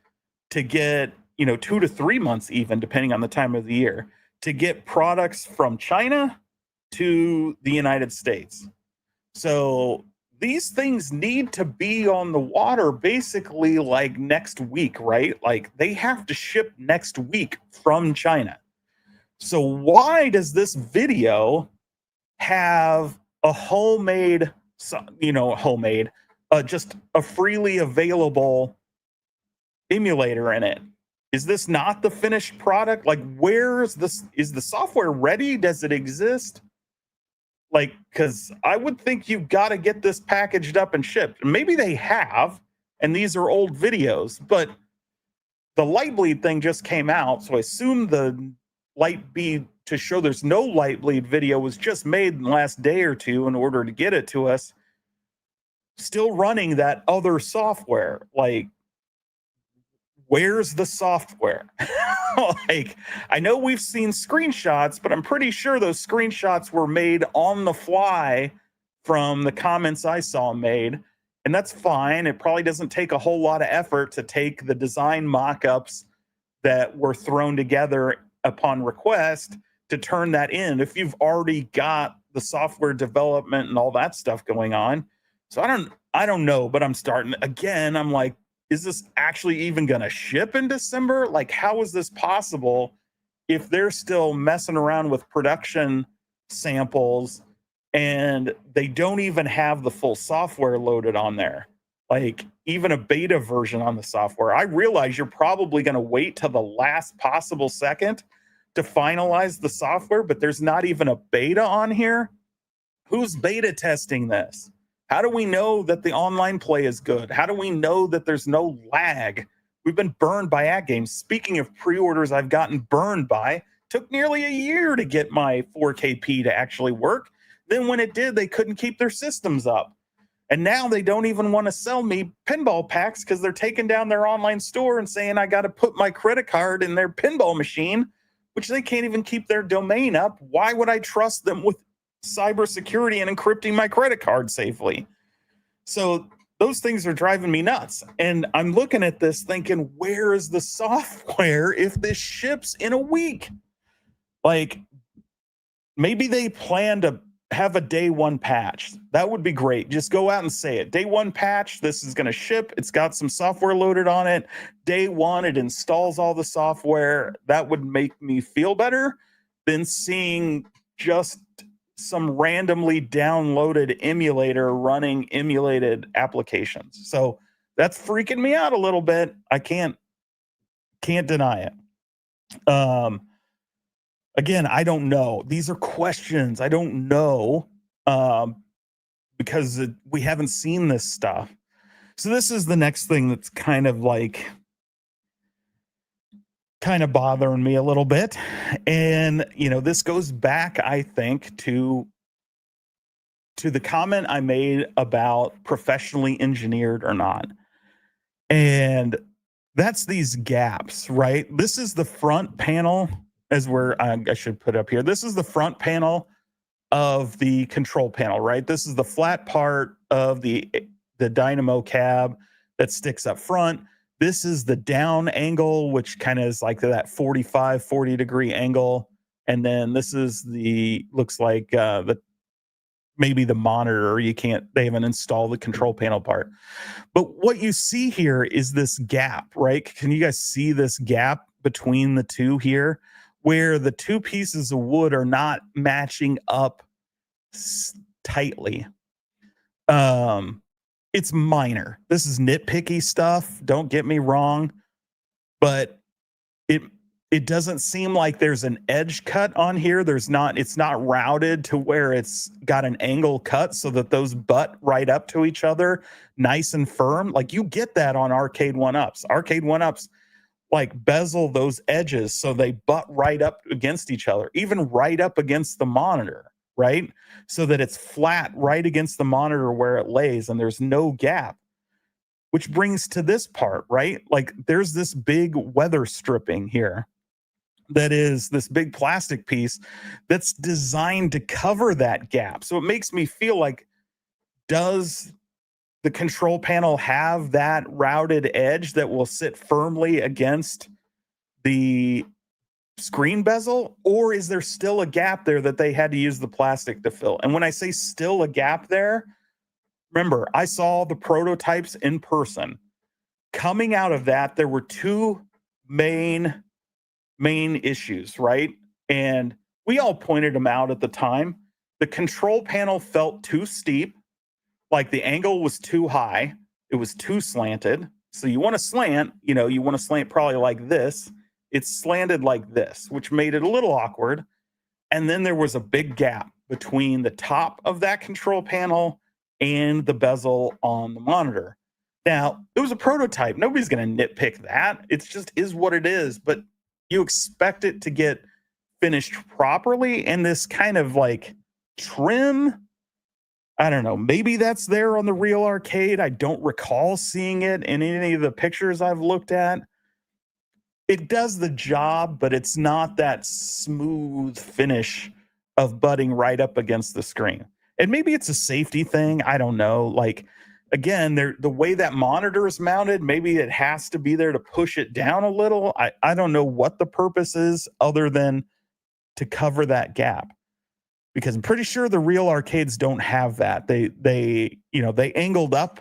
to get, 2 to 3 months even, depending on the time of the year, to get products from China to the United States. So these things need to be on the water basically like next week, right? Like, they have to ship next week from China. So why does this video have a homemade, just a freely available emulator in it? Is this not the finished product? Like, where's this? Is the software ready? Does it exist? Like, because I would think you've got to get this packaged up and shipped. Maybe they have, and these are old videos, but the light bleed thing just came out. So I assume the light bleed to show there's no light bleed video was just made in the last day or two in order to get it to us. Still running that other software. Like, where's the software? Like, I know we've seen screenshots, but I'm pretty sure those screenshots were made on the fly from the comments I saw made. And that's fine. It probably doesn't take a whole lot of effort to take the design mock-ups that were thrown together upon request to turn that in if you've already got the software development and all that stuff going on. So I don't know, but I'm like, is this actually even going to ship in December? Like, how is this possible if they're still messing around with production samples and they don't even have the full software loaded on there. Like even a beta version on the software. I realize you're probably going to wait till the last possible second to finalize the software, but there's not even a beta on here. Who's beta testing this? How do we know that the online play is good? How do we know that there's no lag? We've been burned by ad games. Speaking of pre-orders I've gotten burned by, took nearly a year to get my 4KP to actually work. Then when it did, they couldn't keep their systems up. And now they don't even want to sell me pinball packs because they're taking down their online store and saying I got to put my credit card in their pinball machine, which they can't even keep their domain up. Why would I trust them with cybersecurity and encrypting my credit card safely? So those things are driving me nuts. And I'm looking at this thinking, where is the software if this ships in a week? Like, maybe they plan to have a day one patch. That would be great. Just go out and say it. Day one patch, this is going to ship. It's got some software loaded on it. Day one, it installs all the software. That would make me feel better than seeing just some randomly downloaded emulator running emulated applications. So that's freaking me out a little bit. I can't deny it. Again, I don't know. These are questions. I don't know because we haven't seen this stuff. So this is the next thing that's kind of bothering me a little bit. And, this goes back, I think, to the comment I made about professionally engineered or not. And that's these gaps, right? This is the front panel, as I should put up here. This is the front panel of the control panel, right? This is the flat part of the dynamo cab that sticks up front. This is the down angle, which kind of is like that 40 degree angle. And then this is looks like maybe the monitor. They haven't installed the control panel part. But what you see here is this gap, right? Can you guys see this gap between the two here, where the two pieces of wood are not matching up tightly? It's minor. This is nitpicky stuff. Don't get me wrong, but it doesn't seem like there's an edge cut on here. It's not routed to where it's got an angle cut so that those butt right up to each other, nice and firm. Like you get that on arcade 1-ups. Arcade 1-ups like bezel those edges so they butt right up against each other, even right up against the monitor, right? So that it's flat right against the monitor where it lays and there's no gap. Which brings to this part, right? Like there's this big weather stripping here that is this big plastic piece that's designed to cover that gap. So it makes me feel like, does the control panel have that routed edge that will sit firmly against the screen bezel, or is there still a gap there that they had to use the plastic to fill? And when I say still a gap there, remember, I saw the prototypes in person. Coming out of that, there were two main issues, right? And we all pointed them out at the time. The control panel felt too steep, like the angle was too high. It was too slanted. So you want to slant, you want to slant probably like this. It's slanted like this, which made it a little awkward. And then there was a big gap between the top of that control panel and the bezel on the monitor. Now, it was a prototype. Nobody's going to nitpick that. It just is what it is. But you expect it to get finished properly. And this kind of like trim, I don't know, maybe that's there on the real arcade. I don't recall seeing it in any of the pictures I've looked at. It does the job, but it's not that smooth finish of butting right up against the screen. And maybe it's a safety thing. I don't know. Like, again, the way that monitor is mounted, maybe it has to be there to push it down a little. I don't know what the purpose is other than to cover that gap. Because I'm pretty sure the real arcades don't have that. They angled up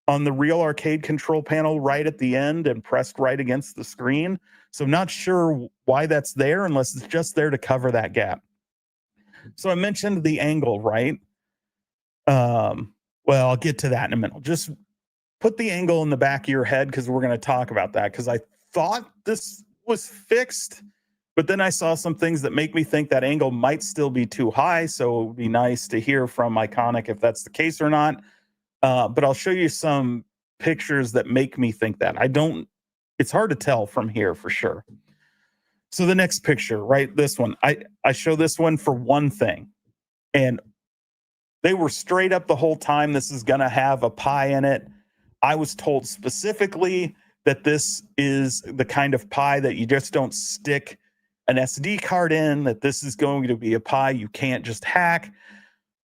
on the real arcade control panel right at the end and pressed right against the screen. So I'm not sure why that's there unless it's just there to cover that gap. So I mentioned the angle, right? Well, I'll get to that in a minute. Just put the angle in the back of your head because we're going to talk about that. Because I thought this was fixed, but then I saw some things that make me think that angle might still be too high. So it would be nice to hear from Iconic if that's the case or not. But I'll show you some pictures that make me think that. It's hard to tell from here for sure. So the next picture, right? This one, I show this one for one thing. And they were straight up the whole time, this is going to have a pie in it. I was told specifically that this is the kind of pie that you just don't stick an SD card in, that this is going to be a pie you can't just hack.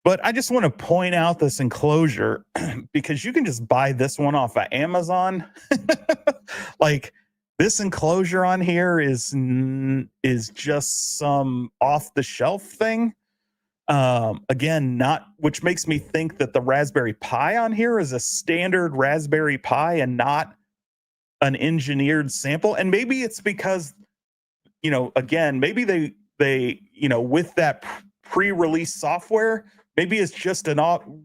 But I just want to point out this enclosure because you can just buy this one off of Amazon. Like this enclosure on here is just some off the shelf thing. Again, which makes me think that the Raspberry Pi on here is a standard Raspberry Pi and not an engineered sample. And maybe it's because, again, maybe they with that pre-release software, maybe it's just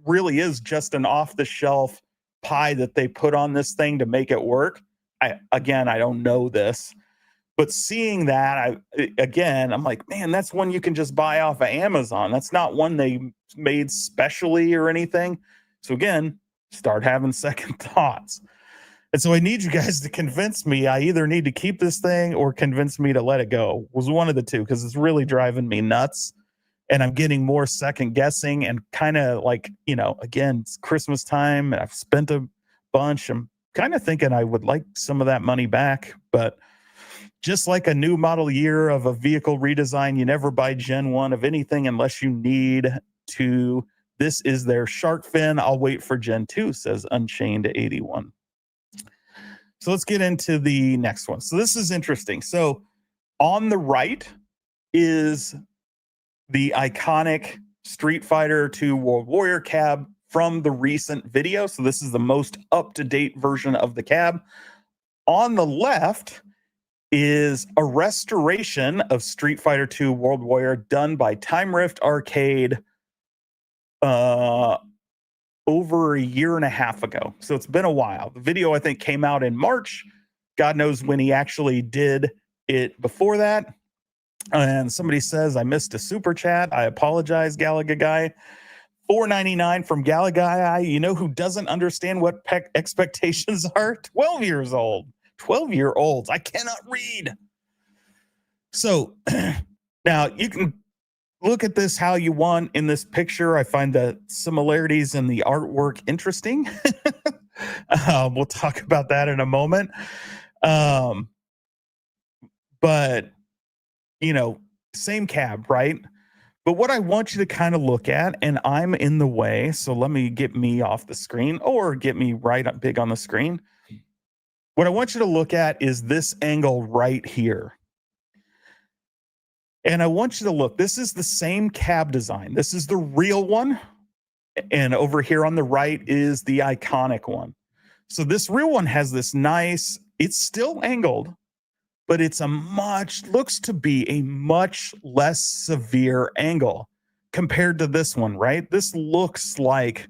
really is just an off-the-shelf Pi that they put on this thing to make it work. I don't know this. But seeing that, I'm like, man, that's one you can just buy off of Amazon. That's not one they made specially or anything. So again, start having second thoughts. And so I need you guys to convince me I either need to keep this thing or convince me to let it go. It was one of the two because it's really driving me nuts. And I'm getting more second guessing and kind of like, again, it's Christmas time and I've spent a bunch. I'm kind of thinking I would like some of that money back, but just like a new model year of a vehicle redesign, you never buy Gen 1 of anything unless you need to. This is their shark fin. I'll wait for Gen 2, says Unchained 81. So let's get into the next one. So this is interesting. So on the right is the iconic Street Fighter 2 World Warrior cab from the recent video. So this is the most up-to-date version of the cab. On the left is a restoration of Street Fighter 2 World Warrior done by Time Rift Arcade over a year and a half ago. So it's been a while. The video, I think, came out in March. God knows when he actually did it before that. And somebody says, I missed a super chat. I apologize, Galaga Guy. $4.99 from Galaga Guy. You know who doesn't understand what expectations are? 12 years old. 12-year-olds. I cannot read. So now you can look at this how you want in this picture. I find the similarities in the artwork interesting. We'll talk about that in a moment. But, same cab, right? But what I want you to kind of look at, and I'm in the way, so let me get me off the screen or get me right up big on the screen. What I want you to look at is this angle right here. And I want you to look, this is the same cab design. This is the real one. And over here on the right is the iconic one. So this real one has this nice, it's still angled, but it's looks to be a much less severe angle compared to this one, right? This looks like,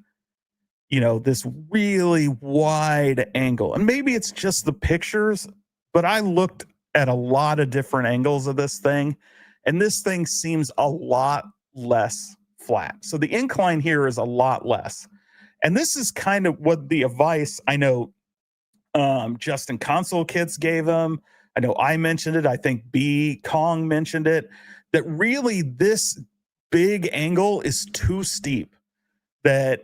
this really wide angle. And maybe it's just the pictures, but I looked at a lot of different angles of this thing, and this thing seems a lot less flat. So the incline here is a lot less. And this is kind of what the advice I know Justin Console Kits gave him. I know I mentioned it. I think B Kong mentioned it, that really this big angle is too steep, that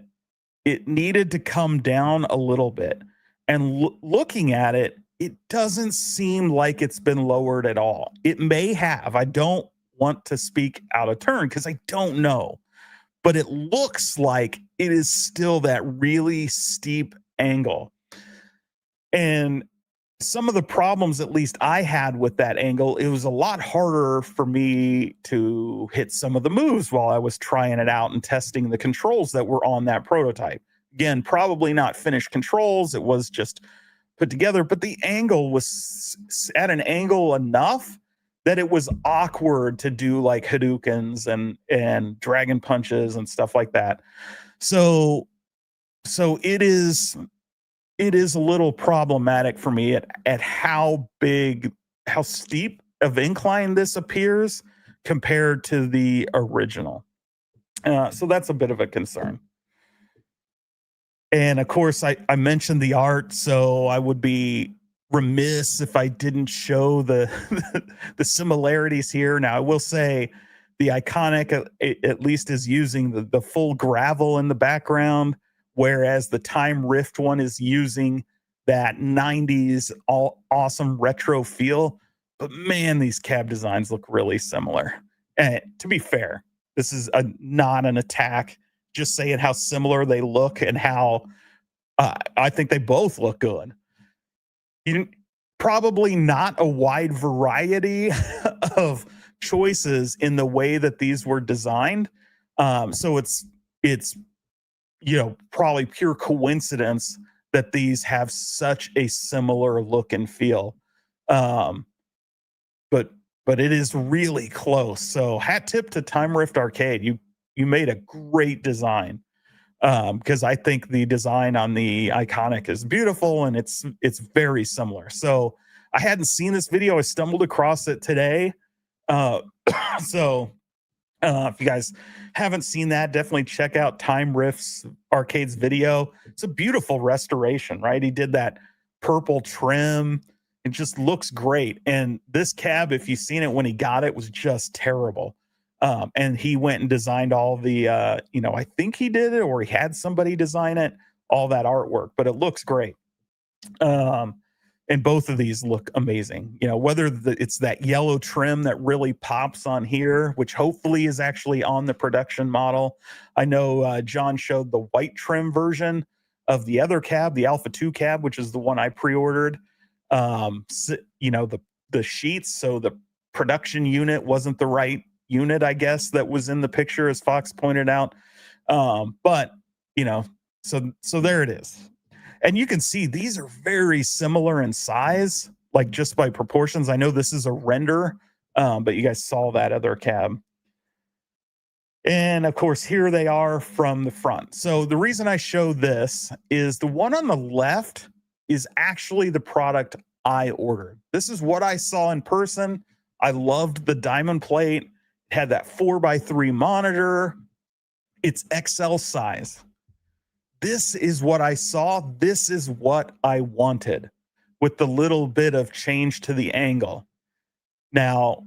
it needed to come down a little bit. And looking at it, it doesn't seem like it's been lowered at all. It may have. I don't want to speak out of turn because I don't know. But it looks like it is still that really steep angle. And some of the problems, at least I had with that angle, it was a lot harder for me to hit some of the moves while I was trying it out and testing the controls that were on that prototype. Again, probably not finished controls. It was just put together, but the angle was at an angle enough that it was awkward to do like Hadoukens and dragon punches and stuff like that. So it is a little problematic for me at how steep of incline this appears compared to the original. So that's a bit of a concern. And of course, I mentioned the art, so I would be remiss if I didn't show the the similarities here. Now, I will say the iconic at least is using the full gravel in the background, whereas the Time Rift one is using that 90s all awesome retro feel. But man, these cab designs look really similar. And to be fair, this is not an attack, just saying how similar they look and how I think they both look good. You probably not a wide variety of choices in the way that these were designed. So it's probably pure coincidence that these have such a similar look and feel. Um, but it is really close. So hat tip to Time Rift Arcade. You made a great design. Because I think the design on the iconic is beautiful and it's very similar. So I hadn't seen this video. I stumbled across it today. Uh, if you guys haven't seen that, definitely check out Time Rift's Arcade's video. It's a beautiful restoration, right? He did that purple trim. It just looks great. And this cab, if you've seen it when he got it, was just terrible. And he went and designed all the, I think he did it or he had somebody design it, all that artwork, but it looks great. And both of these look amazing. Whether it's that yellow trim that really pops on here, which hopefully is actually on the production model. I know John showed the white trim version of the other cab, the Alpha 2 cab, which is the one I pre-ordered. The sheets, so the production unit wasn't the right unit, I guess, that was in the picture, as Fox pointed out. But so there it is. And you can see these are very similar in size, like just by proportions. I know this is a render, but you guys saw that other cab. And of course, here they are from the front. So the reason I show this is the one on the left is actually the product I ordered. This is what I saw in person. I loved the diamond plate. Had that 4x3 monitor. It's XL size. This is what I saw. This is what I wanted with the little bit of change to the angle. Now,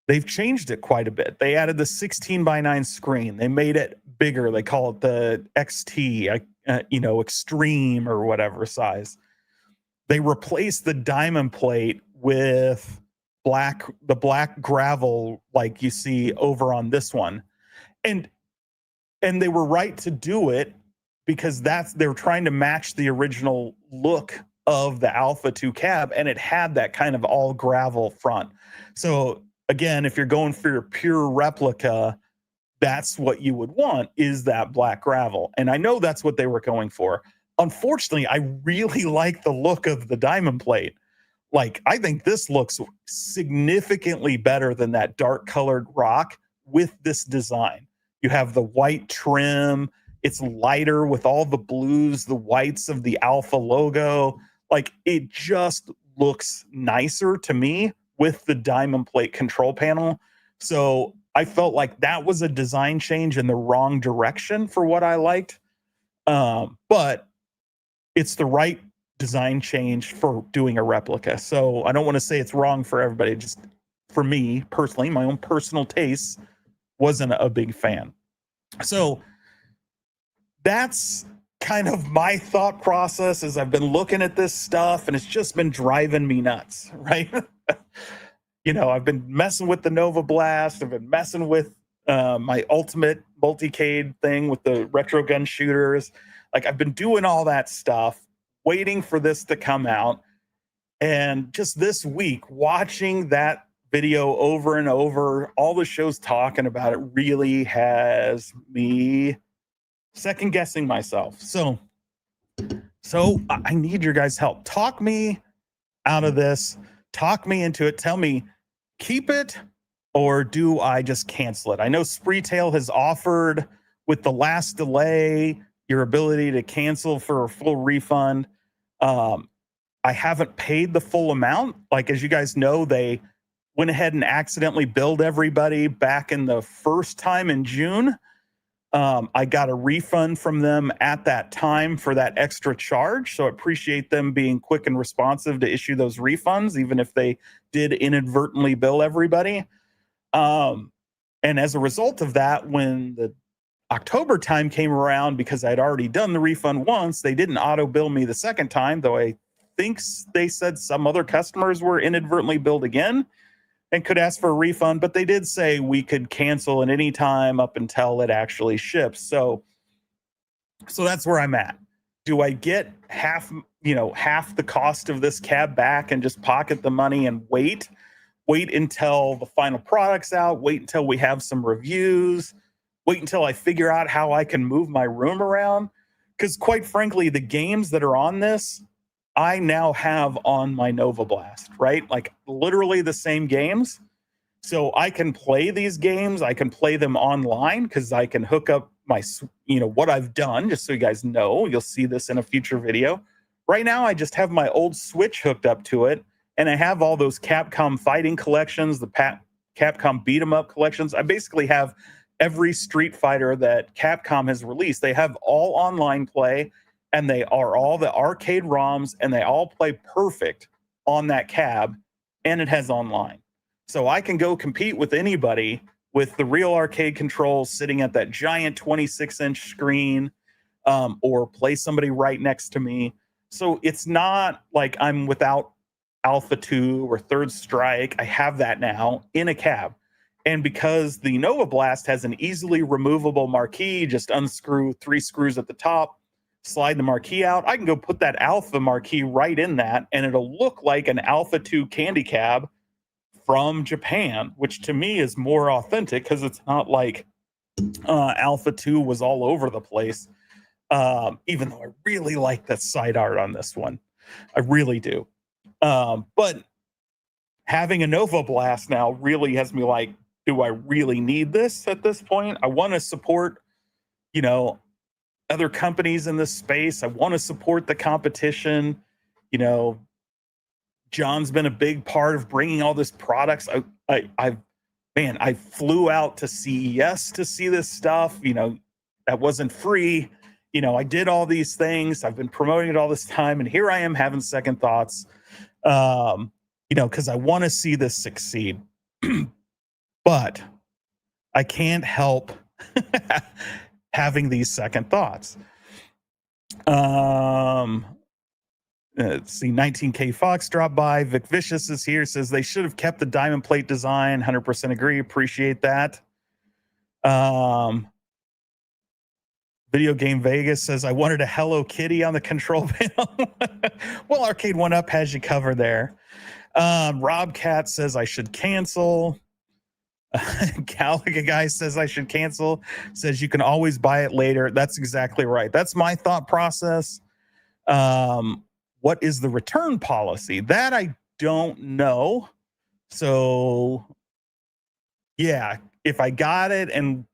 they've changed it quite a bit. They added the 16:9 screen. They made it bigger. They call it the XT, extreme or whatever size. They replaced the diamond plate with the black gravel like you see over on this one. And they were right to do it because they're trying to match the original look of the Alpha 2 cab, and it had that kind of all gravel front. So again, if you're going for your pure replica, that's what you would want, is that black gravel. And I know that's what they were going for. Unfortunately, I really like the look of the diamond plate. Like, I think this looks significantly better than that dark colored rock with this design. You have the white trim. It's lighter with all the blues, the whites of the Alpha logo. Like, it just looks nicer to me with the diamond plate control panel. So I felt like that was a design change in the wrong direction for what I liked. But it's the right design change for doing a replica. So I don't want to say it's wrong for everybody. Just for me personally, my own personal taste, wasn't a big fan. So that's kind of my thought process as I've been looking at this stuff, and it's just been driving me nuts, right? I've been messing with the Nova Blast. I've been messing with my ultimate multicade thing with the retro gun shooters. Like, I've been doing all that stuff, waiting for this to come out. And just this week, watching that video over and over, all the shows talking about it, really has me second guessing myself. So I need your guys' help. Talk me out of this. Talk me into it. Tell me, keep it or do I just cancel it? I know Spreetail has offered with the last delay your ability to cancel for a full refund. I haven't paid the full amount. Like, as you guys know, they went ahead and accidentally billed everybody back in the first time in June. I got a refund from them at that time for that extra charge. So I appreciate them being quick and responsive to issue those refunds, even if they did inadvertently bill everybody. And as a result of that, when the October time came around, because I'd already done the refund once, they didn't auto bill me the second time, though I think they said some other customers were inadvertently billed again and could ask for a refund, but they did say we could cancel at any time up until it actually ships. So that's where I'm at. Do I get half the cost of this cab back and just pocket the money and wait until the final product's out, wait until we have some reviews, wait until I figure out how I can move my room around? Because quite frankly, the games that are on this, I now have on my Nova Blast, right? Like literally the same games. So I can play these games. I can play them online because I can hook up my, what I've done, just so you guys know. You'll see this in a future video. Right now, I just have my old Switch hooked up to it, and I have all those Capcom fighting collections, the Capcom beat 'em up collections. I basically have every Street Fighter that Capcom has released. They have all online play, and they are all the arcade ROMs, and they all play perfect on that cab, and it has online. So I can go compete with anybody with the real arcade controls sitting at that giant 26-inch screen, or play somebody right next to me. So it's not like I'm without Alpha 2 or Third Strike. I have that now in a cab. And because the Nova Blast has an easily removable marquee, just unscrew 3 screws at the top, slide the marquee out, I can go put that Alpha marquee right in that, and it'll look like an Alpha 2 candy cab from Japan, which to me is more authentic because it's not like Alpha 2 was all over the place. Even though I really like that side art on this one. I really do. But having a Nova Blast now really has me like, do I really need this at this point? I want to support, other companies in this space. I want to support the competition. John's been a big part of bringing all this products. I flew out to CES to see this stuff. That wasn't free. I did all these things. I've been promoting it all this time, and here I am having second thoughts. Because I want to see this succeed, but I can't help having these second thoughts. Let's see, 19K Fox dropped by. Vic Vicious is here, says they should have kept the diamond plate design. 100% agree. Appreciate that. Video Game Vegas says, I wanted a Hello Kitty on the control panel. Well, Arcade 1-Up has you covered there. Rob Cat says I should cancel. Galaga Guy says I should cancel. Says you can always buy it later. That's exactly right. That's my thought process. What is the return policy? That I don't know. So, yeah, if I got it and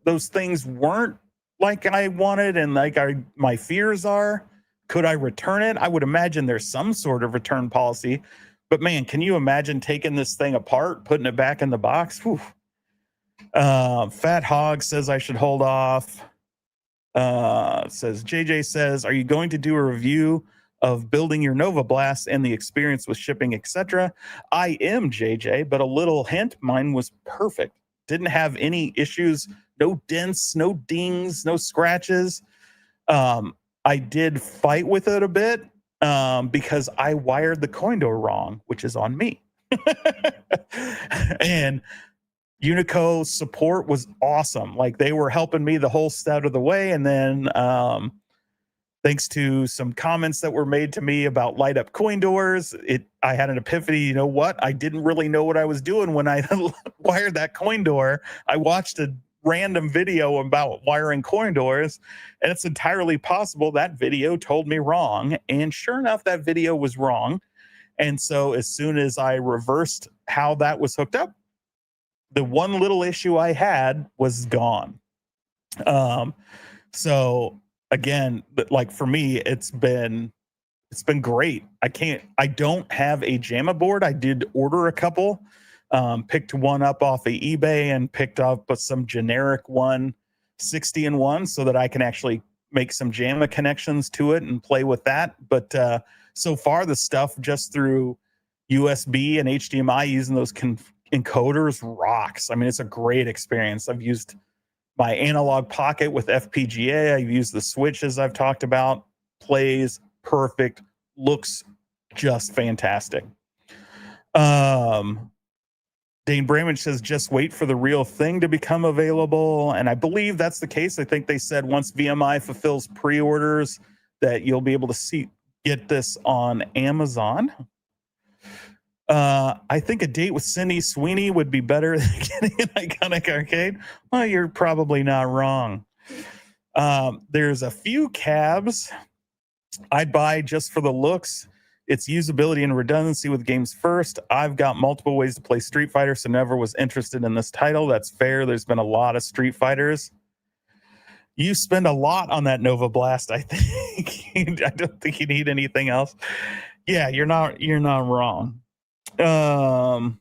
those things weren't like I wanted and like my fears are, could I return it? I would imagine there's some sort of return policy. But man, can you imagine taking this thing apart, putting it back in the box? Whew. Fat Hog says I should hold off. Says JJ says, are you going to do a review of building your Nova Blast and the experience with shipping, etc.? I am, JJ, but a little hint, mine was perfect. Didn't have any issues, no dents, no dings, no scratches. I did fight with it a bit because I wired the coin door wrong, which is on me. And Unico support was awesome. Like, they were helping me the whole step of the way. And then thanks to some comments that were made to me about light up coin doors, I had an epiphany. You know what? I didn't really know what I was doing when I wired that coin door. I watched a random video about wiring coin doors, and it's entirely possible that video told me wrong. And sure enough, that video was wrong. And so as soon as I reversed how that was hooked up. The one little issue I had was gone. So again, like for me, it's been great. I don't have a JAMA board. I did order a couple, picked one up off of eBay and picked up some generic 160 and one so that I can actually make some JAMA connections to it and play with that. But so far the stuff just through USB and HDMI using those encoders rocks. I mean, it's a great experience. I've used my Analogue Pocket with FPGA. I've used the switches I've talked about. Plays perfect, looks just fantastic. Dane Bramage says, just wait for the real thing to become available. And I believe that's the case. I think they said once VMI fulfills pre-orders that you'll be able to get this on Amazon. I think a date with Cindy Sweeney would be better than getting an iconic arcade. Well, you're probably not wrong. There's a few cabs I'd buy just for the looks. It's usability and redundancy with games first. I've got multiple ways to play Street Fighter, so never was interested in this title. That's fair. There's been a lot of Street Fighters. You spend a lot on that Nova Blast, I think. I don't think you need anything else. Yeah, you're not wrong. Don't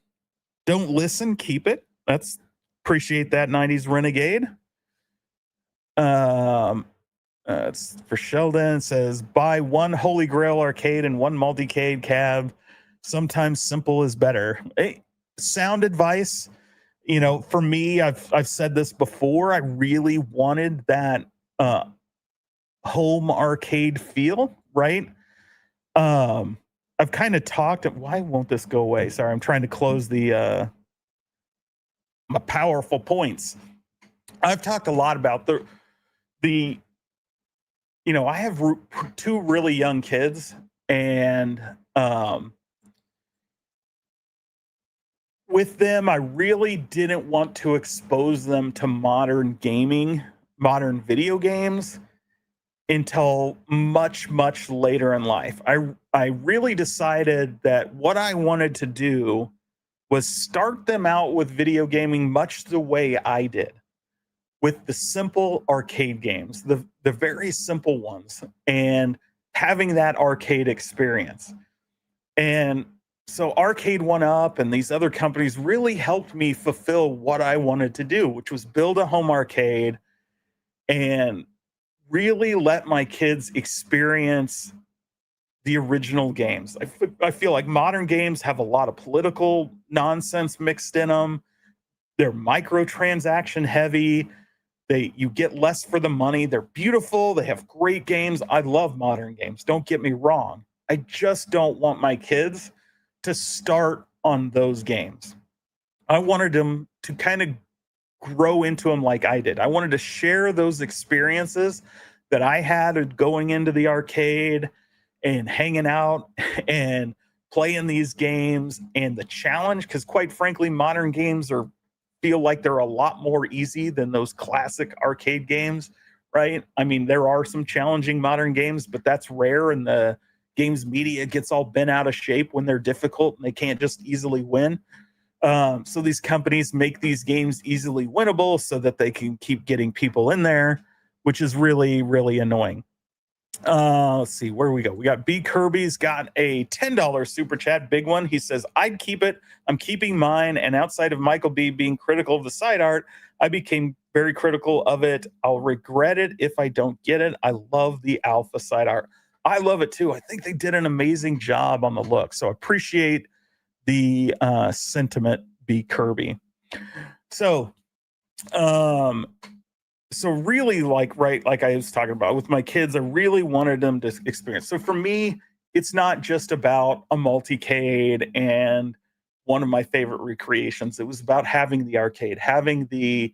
listen, keep it. Appreciate that, 90s Renegade. It's for Sheldon. It says, buy one Holy Grail arcade and one multicade cab. Sometimes simple is better. Hey, sound advice. You know, for me, I've said this before. I really wanted that home arcade feel, right? I've kind of talked. Why won't this go away? Sorry, I'm trying to close my powerful points. I've talked a lot about the. You know, I have two really young kids, and with them, I really didn't want to expose them to modern video games until much, much later in life. I really decided that what I wanted to do was start them out with video gaming much the way I did, with the simple arcade games, the very simple ones, and having that arcade experience. And so Arcade 1-Up and these other companies really helped me fulfill what I wanted to do, which was build a home arcade and really let my kids experience the original games. I feel like modern games have a lot of political nonsense mixed in them. They're microtransaction heavy. You get less for the money. They're beautiful. They have great games. I love modern games. Don't get me wrong. I just don't want my kids to start on those games. I wanted them to kind of grow into them like I did. I wanted to share those experiences that I had going into the arcade and hanging out and playing these games and the challenge, because quite frankly, modern games feel like they're a lot more easy than those classic arcade games, right? I mean, there are some challenging modern games, but that's rare, and the games media gets all bent out of shape when they're difficult and they can't just easily win. So these companies make these games easily winnable so that they can keep getting people in there, which is really, really annoying. Let's see, where do we go? We got B Kirby's got a $10 super chat, big one. He says, I'd keep it. I'm keeping mine. And outside of Michael B being critical of the side art, I became very critical of it. I'll regret it if I don't get it. I love the alpha side art. I love it too. I think they did an amazing job on the look. So appreciate the sentiment, B Kirby. So really, like I was talking about with my kids, I really wanted them to experience. So for me, it's not just about a multicade and one of my favorite recreations. It was about having the arcade, having the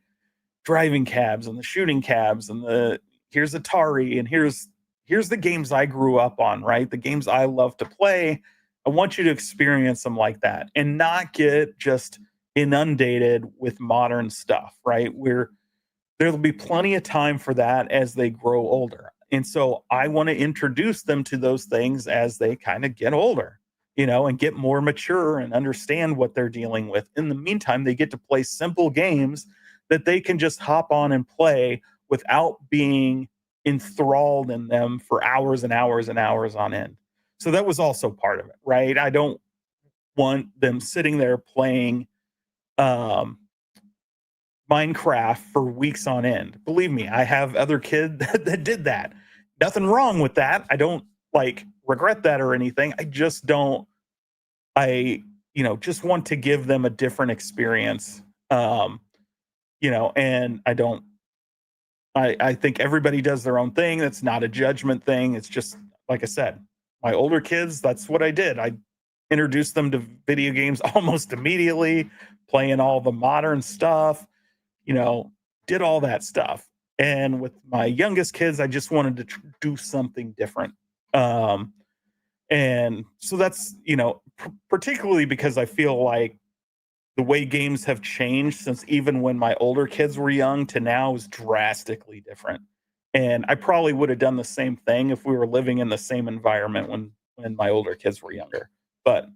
driving cabs and the shooting cabs and here's Atari and here's the games I grew up on, right? The games I love to play. I want you to experience them like that and not get just inundated with modern stuff, right? There'll be plenty of time for that as they grow older. And so I want to introduce them to those things as they kind of get older. and get more mature and understand what they're dealing with. In the meantime, they get to play simple games that they can just hop on and play without being enthralled in them for hours and hours and hours on end. So that was also part of it, right? I don't want them sitting there playing um, Minecraft for weeks on end. Believe me, I have other kids that did that. Nothing wrong with that. I don't like regret that or anything. I just don't. Just want to give them a different experience. And I don't. I think everybody does their own thing. That's not a judgment thing. It's just like I said, my older kids. That's what I did. I introduced them to video games almost immediately, playing all the modern stuff. Did all that stuff. And with my youngest kids, I just wanted to do something different. And so that's, particularly because I feel like the way games have changed since even when my older kids were young to now is drastically different. And I probably would have done the same thing if we were living in the same environment when my older kids were younger. But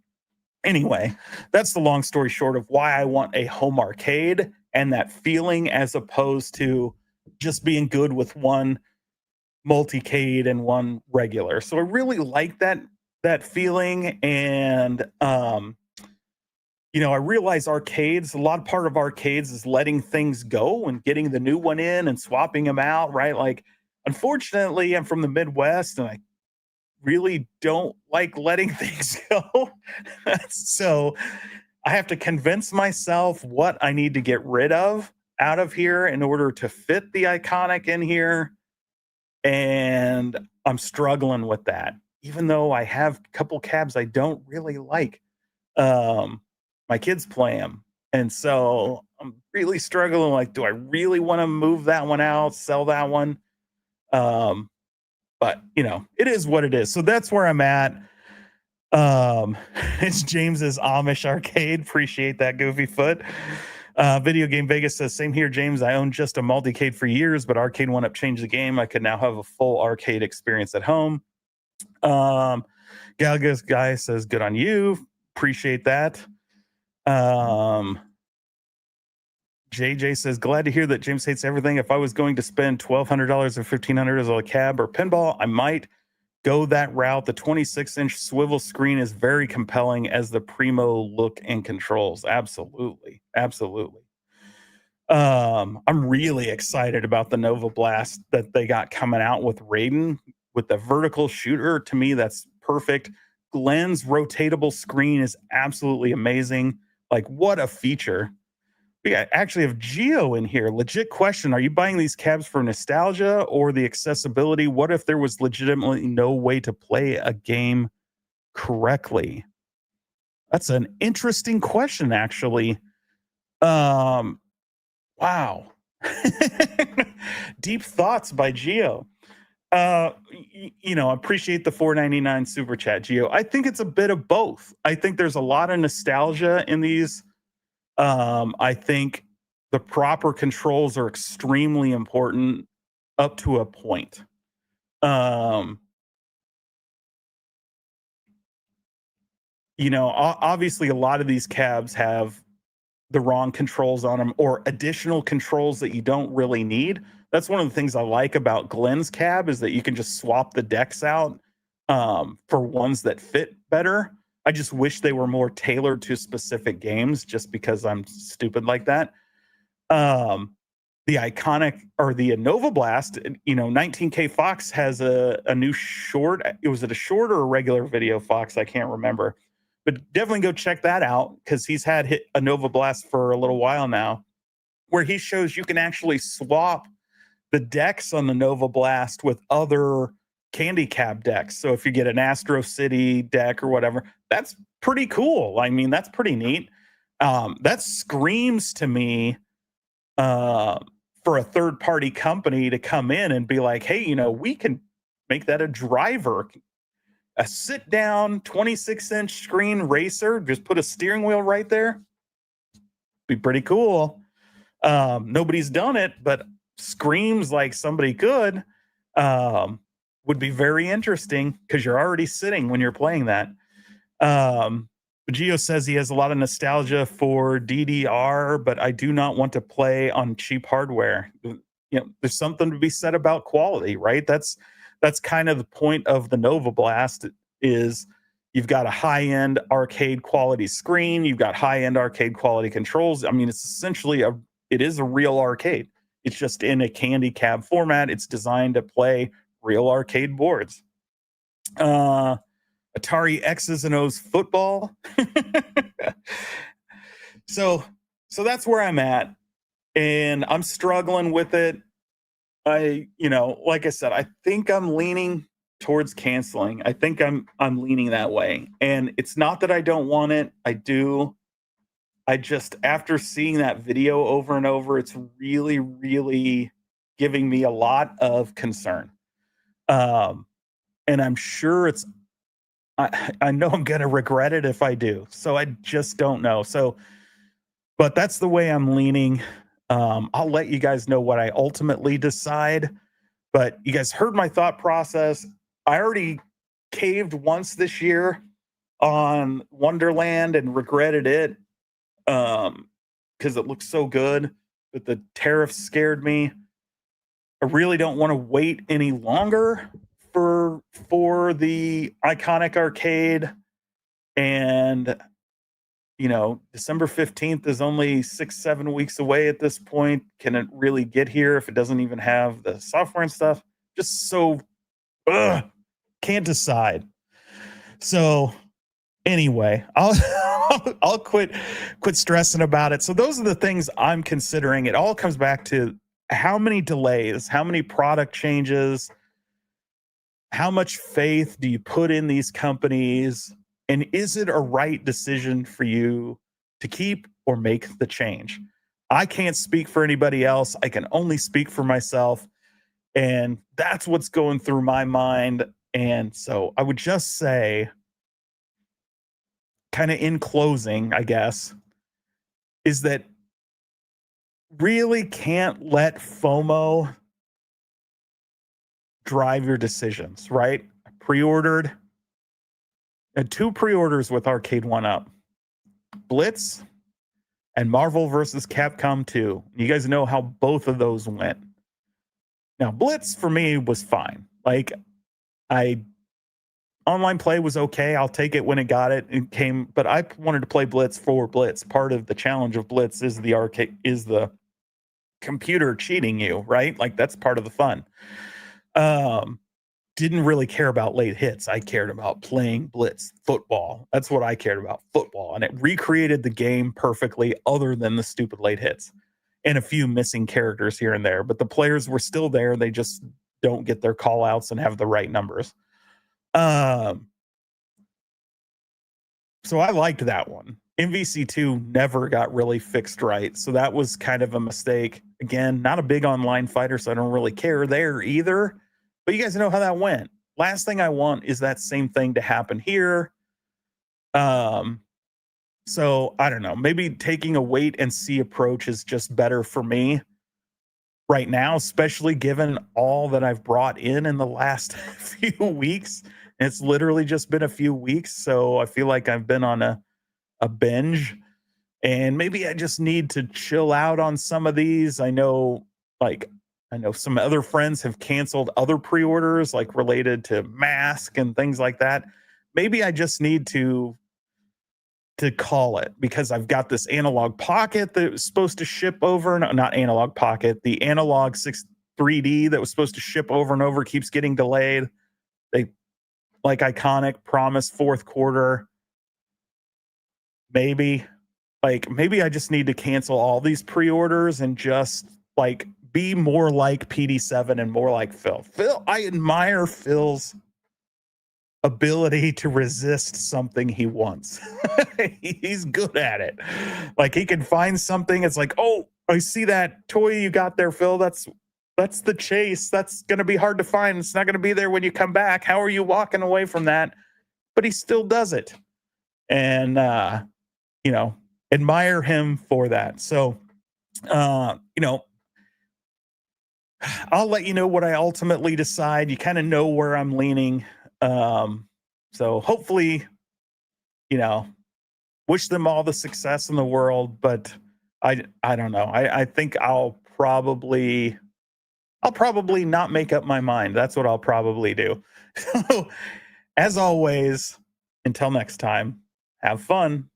anyway, that's the long story short of why I want a home arcade and that feeling as opposed to just being good with one multicade and one regular. So I really like that feeling. And I realize arcades, a lot part of arcades is letting things go and getting the new one in and swapping them out, right? Like, unfortunately, I'm from the Midwest and I really don't like letting things go. So I have to convince myself what I need to get rid of out of here in order to fit the iconic in here. And I'm struggling with that, even though I have a couple cabs I don't really like. My kids play them. And so I'm really struggling. Like, do I really want to move that one out, sell that one? But it is what it is. So that's where I'm at. It's James's Amish arcade. Appreciate that, Goofy Foot. Video Game Vegas says, same here, James. I owned just a multicade for years, but Arcade 1-Up changed the game. I could now have a full arcade experience at home. Galgas Guy says, good on you. Appreciate that. JJ says, glad to hear that James hates everything. If I was going to spend $1,200 or $1,500 on a cab or pinball, I might go that route. The 26-inch swivel screen is very compelling as the primo look and controls. Absolutely. I'm really excited about the Nova Blast that they got coming out with Raiden with the vertical shooter. To me, that's perfect. Glenn's rotatable screen is absolutely amazing. Like, what a feature. We actually have Geo in here. Legit question. Are you buying these cabs for nostalgia or the accessibility? What if there was legitimately no way to play a game correctly? That's an interesting question, actually. Wow. Deep thoughts by Geo. Appreciate the $4.99 super chat, Geo. I think it's a bit of both. I think there's a lot of nostalgia in these. I think the proper controls are extremely important up to a point. Obviously a lot of these cabs have the wrong controls on them or additional controls that you don't really need. That's one of the things I like about Glenn's cab is that you can just swap the decks out for ones that fit better. I just wish they were more tailored to specific games just because I'm stupid like that. The iconic or the Nova Blast, 19K Fox has a new short. Was it a short or a regular video, Fox? I can't remember. But definitely go check that out because he's had a Nova Blast for a little while now, where he shows you can actually swap the decks on the Nova Blast with other candy cab decks. So if you get an Astro City deck or whatever, that's pretty cool. I mean, that's pretty neat. That screams to me for a third party company to come in and be like, hey, we can make that a driver, a sit down 26-inch screen racer, just put a steering wheel right there. Be pretty cool. Nobody's done it, but screams like somebody could. Would be very interesting because you're already sitting when you're playing that. Geo says he has a lot of nostalgia for DDR, but I do not want to play on cheap hardware. There's something to be said about quality, right? That's kind of the point of the Nova Blast is you've got a high-end arcade quality screen, you've got high-end arcade quality controls. I mean, it's essentially it is a real arcade. It's just in a candy cab format. It's designed to play real arcade boards. Atari X's and O's football. so that's where I'm at, and I'm struggling with it. Like I said, I think I'm leaning towards canceling. I think I'm leaning that way. And it's not that I don't want it. I do. I just, after seeing that video over and over, it's really, really giving me a lot of concern. And I'm sure I know I'm going to regret it if I do. So I just don't know. But that's the way I'm leaning. I'll let you guys know what I ultimately decide. But you guys heard my thought process. I already caved once this year on Wonderland and regretted it because it looks so good. But the tariffs scared me. I really don't want to wait any longer for the iconic arcade. And December 15th is only 6-7 weeks away at this point. Can it really get here if it doesn't even have the software and stuff? Just so can't decide. So anyway, I'll quit stressing about it. So those are the things I'm considering. It all comes back to how many delays, how many product changes, how much faith do you put in these companies? And is it a right decision for you to keep or make the change? I can't speak for anybody else. I can only speak for myself. And that's what's going through my mind. And so I would just say, kind of in closing, I guess, is that really can't let FOMO drive your decisions, right? I pre-ordered. Had 2 pre-orders with Arcade 1-Up. Blitz and Marvel vs. Capcom 2. You guys know how both of those went. Now, Blitz for me was fine. Like, online play was okay. I'll take it when it got it. It came, but I wanted to play Blitz for Blitz. Part of the challenge of Blitz is the computer cheating you, right? Like, that's part of the fun. Didn't really care about late hits. I cared about playing Blitz football. That's what I cared about, football. And it recreated the game perfectly, other than the stupid late hits and a few missing characters here and there. But the players were still there. They just don't get their call outs and have the right numbers. So I liked that one. MVC2 never got really fixed right. So that was kind of a mistake. Again, not a big online fighter, so I don't really care there either. But you guys know how that went. Last thing I want is that same thing to happen here. So I don't know. Maybe taking a wait and see approach is just better for me right now, especially given all that I've brought in the last few weeks. It's literally just been a few weeks, so I feel like I've been on a binge, and maybe I just need to chill out on some of these. I know some other friends have canceled other pre-orders, like related to mask and things like that. Maybe I just need to call it, because I've got this Analogue Pocket that was supposed to ship over. Not Analogue Pocket, the Analogue 6 3D that was supposed to ship over and over keeps getting delayed. They, like Iconic, promised fourth quarter. Maybe I just need to cancel all these pre-orders and just be more like PD7 and more like Phil. I admire Phil's ability to resist something he wants. He's good at it. Like, he can find something. It's like, oh, I see that toy you got there, Phil. That's the chase. That's going to be hard to find. It's not going to be there when you come back. How are you walking away from that? But he still does it. And, admire him for that. So, I'll let you know what I ultimately decide. You kind of know where I'm leaning. So hopefully you know, wish them all the success in the world, but I don't know. I think I'll probably not make up my mind. That's what I'll probably do. So, as always, until next time, have fun.